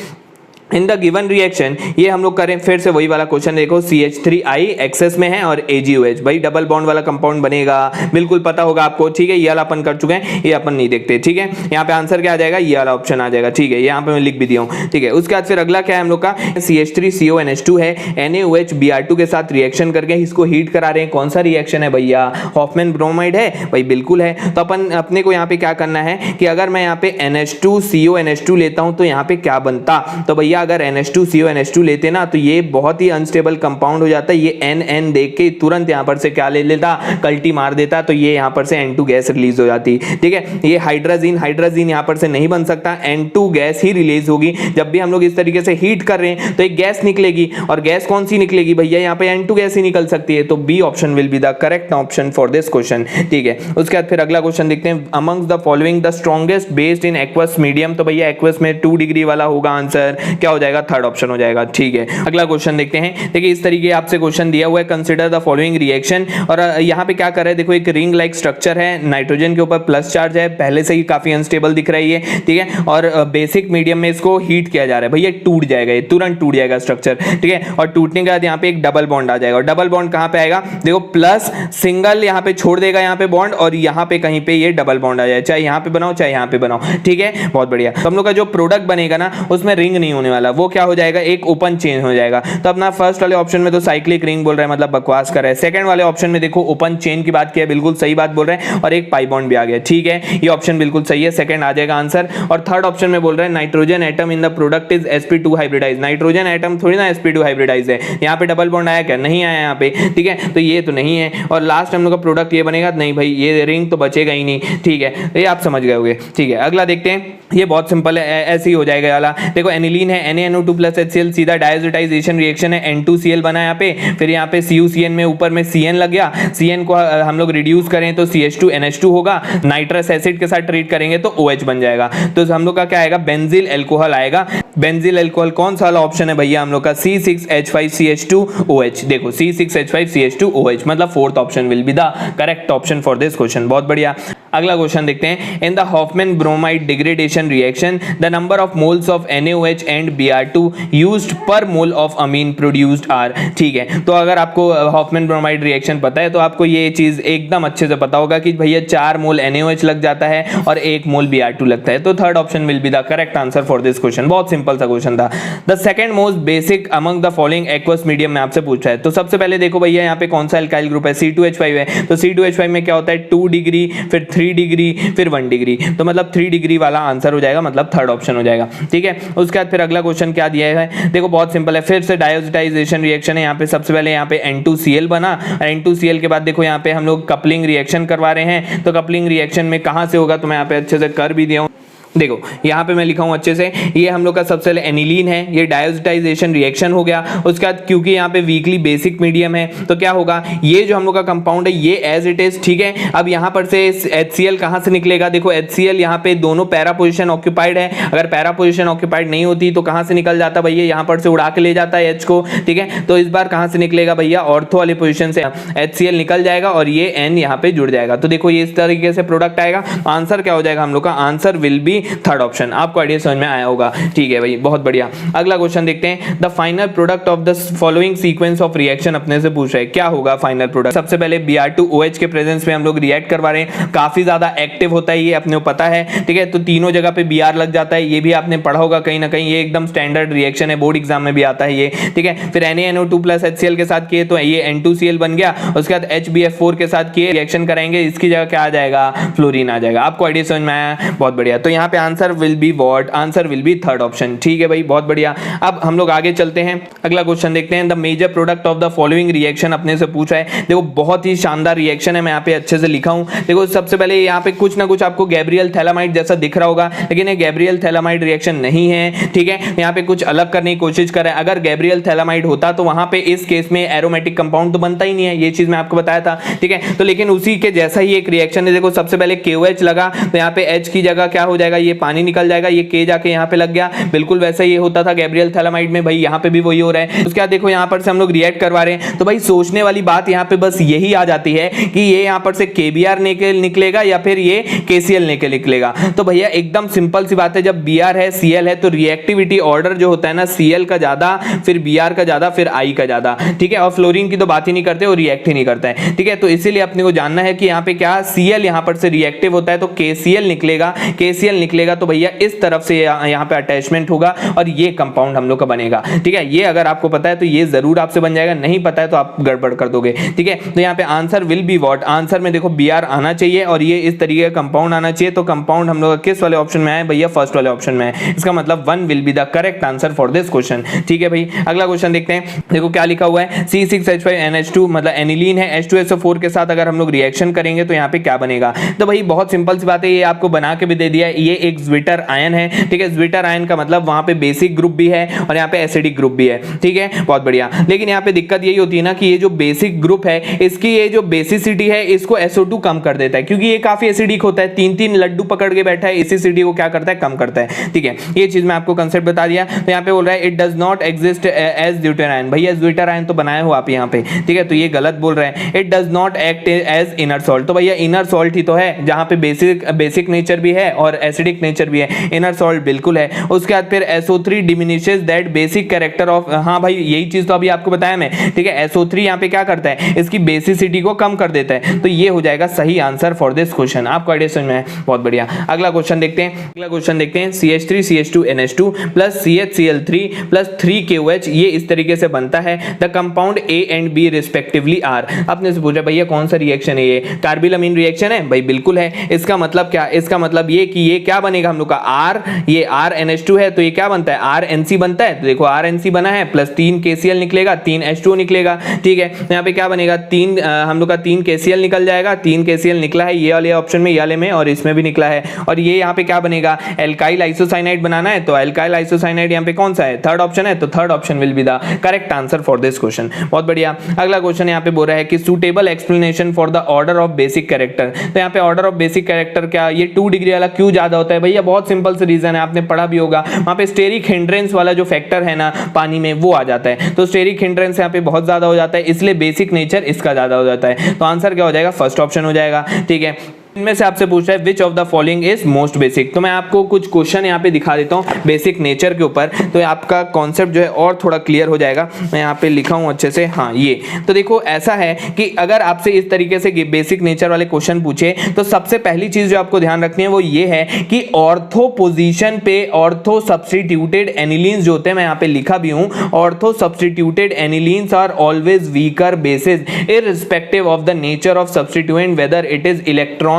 इन द गिवन रिएक्शन, ये हम लोग करें फिर से वही वाला क्वेश्चन। देखो CH3I एक्सेस में है और AgOH, भाई डबल बॉन्ड वाला कंपाउंड बनेगा, बिल्कुल पता होगा आपको, ठीक है। ये वाला अपन कर चुके हैं, ये अपन नहीं देखते, ठीक है। यहाँ पे आंसर क्या आ जाएगा, ये वाला ऑप्शन आ जाएगा, ठीक है। यहाँ पे मैं लिख भी दिया हूँ, ठीक है। उसके बाद फिर अगला क्या है हम लोग का, CH3CONH2 है, NaOH Br2 के साथ रिएक्शन करके इसको हीट करा रहे हैं। कौन सा रिएक्शन है भैया, हॉफमैन ब्रोमाइड है भाई, बिल्कुल है। तो अपन अपने को यहाँ पे क्या करना है कि अगर मैं यहाँ पे NH2CONH2 लेता हूँ तो यहाँ पे क्या बनता, तो भैया अगर NH2CONH2 लेते ना तो ये बहुत ही अनस्टेबल कंपाउंड हो जाता है। ये NN देख के तुरंत यहाँ पर से क्या ले लेता, कल्टी मार देता, तो ये यहाँ पर से N2 गैस रिलीज हो जाती, ठीक है। ये हाइड्राजीन यहाँ पर से नहीं बन सकता, N2 गैस ही रिलीज होगी। जब भी हम लोग इस तरीके से हीट कर रहे हैं तो एक गैस निकलेगी, और गैस कौन सी निकलेगी भैया, यहाँ पे N2 गैस ही निकल सकती है। तो B option will be the correct option for this question, ठीक है। उसके बाद फिर अगला क्वेश्चन देखते हैं, amongst the following the strongest based in aqueous medium, तो भैया एक्वस में 2 डिग्री वाला होगा आंसर, क्या हो जाएगा, थर्ड ऑप्शन हो जाएगा, ठीक है। अगला क्वेश्चन देखते हैं, देखिए इस तरीके आपसे क्वेश्चन दिया हुआ है, कंसीडर द फॉलोइंग रिएक्शन, और यहाँ पे क्या कर रहे हैं, देखो एक रिंग लाइक स्ट्रक्चर है, नाइट्रोजन के ऊपर प्लस चार्ज है, पहले से ही काफी अनस्टेबल दिख रही है, ठीक है। और बेसिक मीडियम में इसको हीट किया जा रहा है, भैया टूट जाएगा, ये तुरंत टूट जाएगा स्ट्रक्चर, ठीक है। और टूटने के बाद यहाँ पे एक डबल बॉन्ड आ जाएगा, और डबल बॉन्ड कहाँ पे आएगा, देखो प्लस सिंगल यहाँ पे छोड़ देगा यहाँ पे बॉन्ड, और यहाँ पे कहीं पे ये डबल बॉन्ड आ जाए, चाहे यहाँ पे बनाओ चाहे यहाँ पे बनाओ, ठीक है। बहुत बढ़िया। तो हम लोग का जो प्रोडक्ट बनेगा ना उसमें रिंग नहीं होने वाला, वो क्या हो जाएगा, एक ओपन चेन हो जाएगा। तो अपना फर्स्ट वाले ऑप्शन में तो साइक्लिक रिंग बोल रहा है, मतलब बकवास कर रहा है। सेकंड वाले ऑप्शन में देखो ओपन चेन की बात की है, बिल्कुल सही बात बोल रहे हैं, और एक पाई बॉन्ड भी आ गया, ठीक है। ये ऑप्शन बिल्कुल सही है, सेकंड आ जाएगा आंसर। और थर्ड ऑप्शन में बोल रहे हैं nitrogen atom in the product is sp2 hybridise, nitrogen atom थोड़ी ना sp2 हाइब्रिडाइज है, यहाँ पे डबल बॉन्ड आया क्या, नहीं आया यहाँ पे, ठीक है। तो ये तो नहीं है, और लास्ट हम लोग का प्रोडक्ट ये बनेगा, नहीं भाई ये रिंग तो बचेगा ही नहीं, ठीक है। ये आप समझ गए होंगे, ठीक है। अगला देखते हैं, ये बहुत सिंपल है, ऐसे ही हो जाएगा वाला। देखो एनिलीन है, NaNO2 प्लस HCl, सीधा डायोजेटाइजेशन रिएक्शन है, N2Cl बना यहाँ पे, फिर यहाँ पे CuCN में ऊपर में Cn लग गया, Cn को हम लोग रिड्यूस करें तो CH2NH2 होगा, नाइट्रस एसिड के साथ ट्रीट करेंगे तो OH बन जाएगा। तो हम लोग का क्या आएगा, बेंजिल एल्कोहल आएगा। बेंजिल एल्कोहल कौन सा वाला ऑप्शन है भैया, हम लोग का C6H5CH2OH। देखो C6H5CH2OH मतलब fourth option will be the correct option for this question, बहुत बढ़िया। अगला क्वेश्चन देखते हैं, in the Hofmann bromide degradation reaction the number of moles of NaOH and Br2 used per mole of amine produced are, ठीक है। तो अगर आपको हॉफमैन ब्रोमाइड रिएक्शन पता है तो आपको ये चीज एकदम अच्छे से पता होगा कि भैया 4 मोल NaOH लग जाता है और 1 मोल Br2 लगता है। तो third option will be the correct answer for this question, बहुत सिंपल सा क्वेश्चन था। The second most basic among the following aqueous medium में आपसे पूछा है। तो सबसे पहले देखो भैया यहाँ पे कौन सा एल्काइल ग्रुप है, C2H5 है। तो C2H5 में क्या होता है, 2 डिग्री, फिर 3 डिग्री, फिर 1 डिग्री, तो मतलब 3 डिग्री वाला आंसर हो जाएगा, मतलब थर्ड ऑप्शन हो जाएगा, ठीक है। उसके बाद फिर अगला क्वेश्चन क्या दिया है, देखो बहुत सिंपल है, फिर से डायोजेटाइजेशन रिएक्शन है। यहाँ पे सबसे पहले यहाँ पे N2Cl बना, और N2Cl के बाद देखो यहाँ पे हम लोग कपलिंग रिएक्शन करवा रहे हैं। तो कपलिंग रिएक्शन में कहाँ से होगा, तो मैं यहाँ पे अच्छे से कर भी दिया हूँ। देखो यहाँ पे मैं लिखा हूँ अच्छे से, ये हम लोग का सबसे पहले एनिलीन है, ये डायोजेटाइजेशन रिएक्शन हो गया। उसके बाद क्योंकि यहाँ पे वीकली बेसिक मीडियम है तो क्या होगा, ये जो हम लोग का कंपाउंड है ये एज इट इज, ठीक है। अब यहाँ पर से HCl कहाँ से निकलेगा, देखो HCl यहाँ पे दोनों पैरा पोजिशन ऑक्यूपाइड है, अगर पैरा पोजिशन ऑक्यूपाइड नहीं होती तो कहाँ से निकल जाता भैया, यहाँ पर से उड़ा के ले जाता है H को, ठीक है। तो इस बार कहाँ से निकलेगा भैया, ऑर्थो वाली पोजिशन से HCl निकल जाएगा और ये N यहाँ पे जुड़ जाएगा। तो देखो ये इस तरीके से प्रोडक्ट आएगा। आंसर क्या हो जाएगा हम लोग का, answer will be B third option. आपको आइडिया समझ में आया होगा, ठीक है भाई, बहुत बढ़िया। अगला क्वेश्चन देखते हैं, the final product of the following sequence of reaction अपने से पूछ रहा है, क्या होगा फाइनल प्रोडक्ट। सबसे पहले Br2OH के प्रेजेंस में हम लोग रिएक्ट करवा रहे हैं, काफी ज्यादा एक्टिव होता है ये, अपने को पता है, ठीक है। तो तीनों जगह पे Br लग जाता है, ये भी आपने पढ़ा होगा कहीं ना कहीं, ये एकदम स्टैंडर्ड रिएक्शन है, बोर्ड एग्जाम में भी आता है ये, ठीक है। फिर NaNO2 प्लस HCl के साथ किए तो ये N2Cl बन गया, उसके बाद HBF4 के साथ किए, रिएक्शन कराएंगे, इसकी जगह क्या आ जाएगा, फ्लोरीन आ जाएगा। आपको आइडिया समझ में आया, बहुत बढ़िया। तो यहाँ पे answer will be what, answer will B third option, ठीक है भाई, बहुत बढ़िया। अब हम लोग आगे चलते हैं, अगला क्वेश्चन देखते हैं, the major product of the following reaction अपने से पूछा है। देखो बहुत ही शानदार रिएक्शन है, मैं यहाँ पे अच्छे से लिखा हूँ। देखो सबसे पहले यहाँ पे कुछ ना कुछ आपको गैब्रियल थैलामाइड जैसा दिख रहा होगा, लेकिन ये गैब्रियल थैलामाइड रिएक्शन नहीं है, ठीक है। यहाँ पे कुछ अलग करने की कोशिश करें, अगर गैब्रियल थैलामाइड होता तो वहां पे इस केस में एरोमेटिक कंपाउंड तो बनता ही नहीं है, ये चीज मैं आपको बताया था, ठीक है। तो लेकिन उसी के जैसा ही एक रिएक्शन है, देखो सबसे पहले KOH लगा तो यहाँ पे H की जगह क्या हो जाएगा, ये पानी निकल जाएगा, ये K जाके यहाँ पे लग गया, बिल्कुल वैसा ही होता था गैब्रियल थैलामाइड में, भाई यहाँ पे भी वही हो रहा है। उसके बाद देखो यहाँ पर से हम लोग रिएक्ट करवा रहे हैं, तो भाई सोचने वाली बात यहाँ पे बस यही आ जाती है कि ये यहाँ पर से KBr निकलेगा या फिर ये KCl निकलेगा। तो भैया एकदम सिंपल सी बात है, जब Br है Cl है तो रिएक्टिविटी ऑर्डर जो होता है ना, Cl का ज्यादा, फिर Br का ज्यादा, फिर I का ज्यादा, ठीक है। और फ्लोरीन की तो बात ही नहीं करते, वो रिएक्ट ही नहीं करता है, ठीक है। तो इसीलिए अपने को जानना है कि यहाँ पे क्या Cl यहाँ पर से रिएक्टिव होता है तो KCl निकलेगा, KCl निकलेगा तो भैया इस तरफ से यहाँ पे अटैचमेंट होगा और ये कंपाउंड हम लोग का बनेगा, ठीक है। ये अगर आपको पता है तो ये जरूर आपसे बन जाएगा, नहीं पता है तो आप गड़बड़ कर दोगे, ठीक है। तो यहाँ पे answer will be what, answer में देखो Br आना चाहिए और ये इस तरीके का कंपाउंड आना चाहिए, तो कंपाउंड हम लोग किस वाले ऑप्शन में आए भैया, फर्स्ट वाले ऑप्शन में है। इसका मतलब 1 will be the correct answer for this question, ठीक है भाई। अगला क्वेश्चन देखते हैं, देखो क्या लिखा हुआ है, C6H5NH2 मतलब एनिलीन है, H2SO4 के साथ अगर हम लोग रिएक्शन करेंगे तो यहाँ पे क्या बनेगा। तो भाई बहुत सिंपल सी बात है, ये आपको बना के भी दे दिया है, ये एक ज्विटर आयन है, ठीक है। ज्विटर आयन का मतलब वहां पे बेसिक ग्रुप भी है और यहाँ पे एसिडिक ग्रुप भी है, ठीक है, बहुत बढ़िया। लेकिन यहाँ पे दिक्कत यही होती है ना कि ये जो बेसिक ग्रुप है इसकी ये जो बेसिसिटी है इसको SO2 कम कर देता है, क्योंकि ये काफी एसिडिक होता है, 3-3 लड्डू पकड़ के बैठा है, एसिडिटी को क्या करता है, कम करता है, ठीक है। ये चीज मैं आपको कंसेप्ट बता दिया। तो यहाँ पे बोल रहा है it does not exist as zwitter ion, भैया ज्विटर आयन तो बनाए हो आप यहाँ पे, ठीक है, तो ये गलत बोल रहे हैं। It does not act as inner salt, तो भैया इनर सॉल्ट ही तो है, जहाँ पे बेसिक नेचर भी है और एसिडिक नेचर भी है, इनर सॉल्ट बिल्कुल है। उसके बाद फिर SO3 diminishes that basic character of, हाँ भाई यही चीज तो अभी आपको बताया मैं, ठीक है। SO3 यहाँ पे क्या करता है, इसकी बेसिसिटी को कम कर देता है, तो ये हो जाएगा सही आंसर फॉर दिस क्वेश्चन। आपको आइडिया समझ में है, बहुत बढ़िया। अगला क्वेश्चन देखते हैं, अगला क्वेश्चन देखते हैं, CH3CH2NH2 plus CHCl3 plus 3KOH, ये इस तरीके से बनता है। The compound A and B respectively are. आपने से पूछा भैया कौन सा रिएक्शन है ये, कार्बिलअमीन रिएक्शन है, भाई बिल्कुल है। इसका मतलब क्या, इसका मतलब ये कि ये क्या बनेगा हम लोग का R, ये RNH2 है तो ये क्या बनता है, RNC बनता है। तो देखो RNC बना है प्लस 3 KCl निकलेगा, 3 H2O निकलेगा, ठीक है। यहाँ पे क्या बनेगा, 3 हम लोग का 3 KCl निकल जाएगा, 3 KCl निकला है ये वाले ऑप्शन में, ये वाले में, और इसमें भी निकला है। और ये यहाँ पे क्या बनेगा, एल्काइल आइसोसाइनाइड बनाना है, तो एल्काइल आइसोसाइनाइड यहाँ पे कौन सा है, थर्ड ऑप्शन है, तो third option will be the correct answer for this question, बहुत बढ़िया। अगला क्वेश्चन यहाँ पे बोल रहा है कि suitable explanation for the order of basic character. तो यहाँ पे ऑर्डर ऑफ बेसिक कैरेक्टर क्या, ये 2 डिग्री वाला क्यों ज्यादा होता है भैया, बहुत सिंपल से रीजन है, आपने पढ़ा भी होगा, वहां पे स्टेरिक हिंड्रेंस वाला जो फैक्टर है ना पानी में वो आ जाता है, तो स्टेरिक हिंड्रेंस यहाँ पे बहुत ज्यादा हो जाता है, इसलिए बेसिक नेचर इसका ज्यादा हो जाता है। तो आंसर क्या हो जाएगा, फर्स्ट ऑप्शन हो जाएगा, ठीक है। इनमें से आपसे पूछ रहा है which of the following is most basic. तो मैं आपको कुछ क्वेश्चन यहाँ पे दिखा देता हूँ बेसिक नेचर के ऊपर, तो आपका कॉन्सेप्ट जो है और थोड़ा क्लियर हो जाएगा। मैं यहाँ पे लिखा हूँ अच्छे से, हाँ ये तो देखो ऐसा है कि अगर आपसे इस तरीके से बेसिक नेचर वाले क्वेश्चन पूछे तो सबसे पहली चीज जो आपको ध्यान रखनी है वो ये है कि ऑर्थो पोजीशन पे ऑर्थो सब्स्टिट्यूटेड एनिलीन्स जो होते हैं, मैं यहाँ पे लिखा भी हूँ, ortho substituted anilines are always weaker bases irrespective of the nature of substituent whether it is electron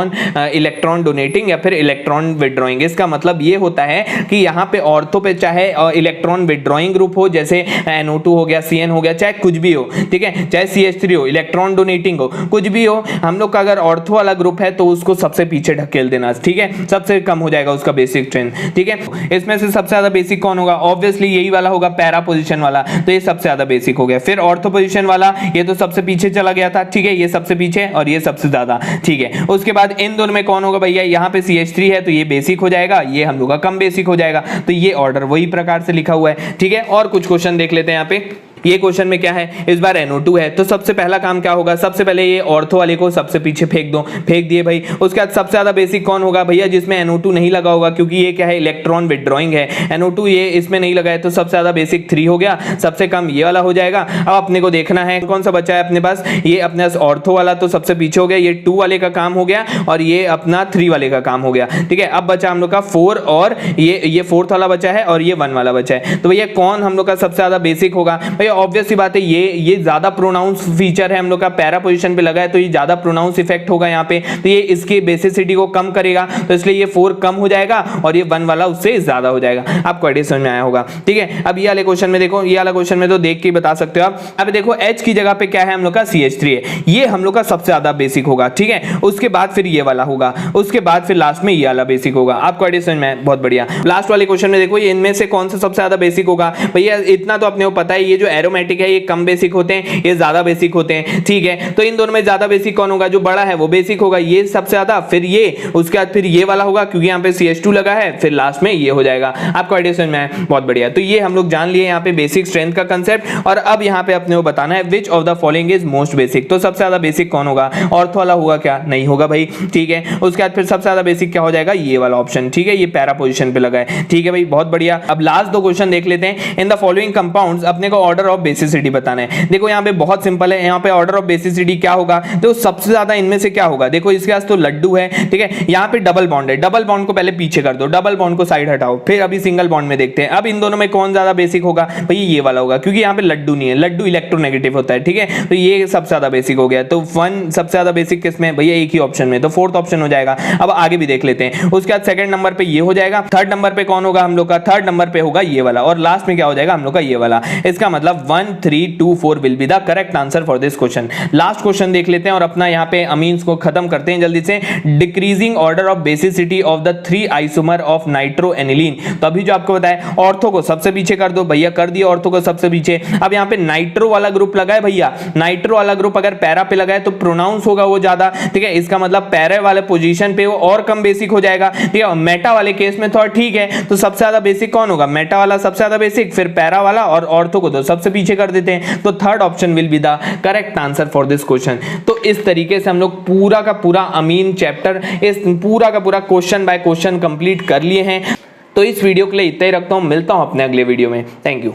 donating या फिर इलेक्ट्रॉन विड्रॉइंग। इसका मतलब ये होता है कि यहाँ पे ऑर्थो पे चाहे इलेक्ट्रॉन विड्रॉइंग ग्रुप हो, जैसे NO2 हो गया, CN हो गया, चाहे कुछ भी हो, ठीक है, चाहे CH3 हो, इलेक्ट्रॉन डोनेटिंग हो, कुछ भी हो, हम लोग का अगर ऑर्थो वाला ग्रुप है तो उसको सबसे पीछे ढकेल देना, ठीक है, सबसे कम हो जाएगा उसका बेसिक स्ट्रेंथ, ठीक है। इसमें से सबसे ज्यादा बेसिक कौन होगा, ऑब्वियसली यही वाला होगा, पैरा पोजीशन वाला, तो ये सबसे ज्यादा बेसिक हो गया। फिर ऑर्थो पोजीशन वाला, ये तो सबसे पीछे चला गया था, ठीक है, ये सबसे पीछे और ये सबसे ज्यादा, ठीक है। उसके बाद इन दोनों में कौन होगा भैया, यहाँ पे CH3 है तो ये बेसिक हो जाएगा, ये हम लोग का कम बेसिक हो जाएगा, तो ये ऑर्डर वही प्रकार से लिखा हुआ है, ठीक है। और कुछ क्वेश्चन देख लेते हैं यहाँ पे। ये क्वेश्चन में क्या है, इस बार NO2 है, तो सबसे पहला काम क्या होगा, सबसे पहले ये ऑर्थो वाले को सबसे पीछे फेंक दो, फेंक दिए भाई। उसके बाद सबसे ज्यादा बेसिक कौन होगा भैया, जिसमें NO2 नहीं लगा होगा, क्योंकि ये क्या है, इलेक्ट्रॉन विथड्रॉइंग है। NO2 ये इसमें नहीं लगा है, तो सबसे ज्यादा बेसिक 3 हो गया, सबसे कम ये वाला हो जाएगा। अब अपने को देखना है कौन सा बचा है अपने पास, ये अपने पास ऑर्थो वाला तो सबसे पीछे हो गया, ये 2 वाले का काम हो गया और ये अपना 3 वाले का काम हो गया, ठीक है। अब बचा हम लोग का 4 और ये 4th वाला बचा है और ये 1 वाला बचा है। तो भैया कौन हम लोग का सबसे ज्यादा बेसिक होगा, भैया ऑब्वियस सी बात है, ये ज्यादा प्रोनाउंस फीचर है हम लोग का, पैरा पोजीशन पे लगा है, तो ये ज्यादा प्रोनाउंस इफेक्ट होगा यहाँ पे, तो ये इसकी बेसिसिटी को कम करेगा, तो इसलिए ये 4 कम हो जाएगा और ये 1 वाला उससे ज्यादा हो जाएगा। आपको आइडिया समझ में आया होगा, ठीक है। अब ये वाले क्वेश्चन में देखो, ये वाला क्वेश्चन में तो देख के बता सकते हो आप। अब देखो H की जगह पे क्या है हम लोग का, CH3 है, ये हम लोग का सबसे ज्यादा बेसिक होगा, ठीक है। उसके बाद फिर ये वाला होगा, उसके बाद फिर लास्ट में ये वाला बेसिक होगा। आपको आइडिया समझ में आया, बहुत बढ़िया। लास्ट वाले क्वेश्चन में देखो, ये इनमें से कौन सा सबसे ज्यादा बेसिक होगा, भैया इतना तो अपने को पता है, ये जो एरोमेटिक है ये कम बेसिक होते हैं, ये ज्यादा बेसिक होते हैं, ठीक है। तो इन दोनों में ज्यादा बेसिक कौन होगा, जो बड़ा है वो बेसिक होगा, ये सबसे ज्यादा, फिर ये, उसके बाद फिर ये वाला होगा, क्योंकि यहाँ पे CH2 लगा है, फिर लास्ट में ये हो जाएगा। आपको आइडिया समझ में आया, बहुत बढ़िया। तो ये हम लोग जान लिए यहाँ पे बेसिक स्ट्रेंथ का कंसेप्ट। और अब यहाँ पे अपने को बताना है which of the following is most basic. तो सबसे ज्यादा बेसिक कौन होगा, ऑर्थो वाला होगा क्या, नहीं होगा भाई, ठीक है। उसके बाद फिर सबसे ज्यादा बेसिक क्या हो जाएगा, ये वाला ऑप्शन, ठीक है, ये पैरा पोजीशन पे लगा है, ठीक है भाई, बहुत बढ़िया। अब लास्ट 2 क्वेश्चन देख लेते हैं। इन द फॉलोइंग कंपाउंड्स अपने को ऑर्डर ऑफ बेसिसिटी बताना है। देखो यहाँ पे बहुत सिंपल है, यहाँ पे ऑर्डर ऑफ बेसिसिटी क्या होगा, तो सबसे ज्यादा इनमें से क्या होगा, देखो इसके पास तो लड्डू है, ठीक है, यहाँ पे डबल बॉन्ड है, डबल बॉन्ड को पहले पीछे कर दो, डबल बॉन्ड को साइड हटाओ, फिर अभी सिंगल बॉन्ड में देखते हैं। अब इन दोनों में कौन ज्यादा बेसिक होगा, भाई ये वाला होगा, क्योंकि यहाँ पे लड्डू नहीं है, लड्डू इलेक्ट्रोनेगेटिव होता है, ठीक है, तो ये सबसे ज्यादा बेसिक हो गया। तो 1 सबसे ज्यादा बेसिक किसमें, भैया एक ही ऑप्शन में, तो 4th ऑप्शन हो जाएगा। अब आगे भी देख लेते हैं। उसके बाद 2nd नंबर पे ये हो जाएगा, 3rd नंबर पे कौन होगा हम लोग का, 3rd नंबर पे होगा ये वाला, और लास्ट में क्या हो जाएगा हम लोग का ये वाला। इसका मतलब 1 3 2 4 will be the correct answer for this question. Last question देख लेते हैं और अपना यहाँ पे अमीन्स को खत्म करते हैं जल्दी से। Decreasing order of basicity of the 3 isomer of nitroaniline. तो अभी जो आपको बताया, ऑर्थो को सबसे पीछे कर दो, भैया कर दिया ऑर्थो को सबसे पीछे। अब यहाँ पे नाइट्रो वाला ग्रुप लगा है भैया, नाइट्रो वाला ग्रुप अगर पैरा पे लगा है तो प्रोनाउंस होगा वो ज्यादा, ठीक है, इसका मतलब पैरा वाले पोजीशन पे वो और कम बेसिक हो जाएगा, ठीक है। मेटा वाले केस में थोड़ा ठीक है, तो सबसे ज्यादा बेसिक कौन होगा, मेटा वाला सबसे ज्यादा बेसिक, फिर पैरा वाला, और ऑर्थो को तो सबसे पीछे कर देते हैं, तो 3rd option will be the correct answer for this question. तो इस तरीके से हम लोग पूरा का पूरा अमीन चैप्टर, इस पूरा का पूरा क्वेश्चन बाय क्वेश्चन कंप्लीट कर लिए हैं। तो इस वीडियो के लिए इतना ही रखता हूं, मिलता हूं अपने अगले वीडियो में। Thank you.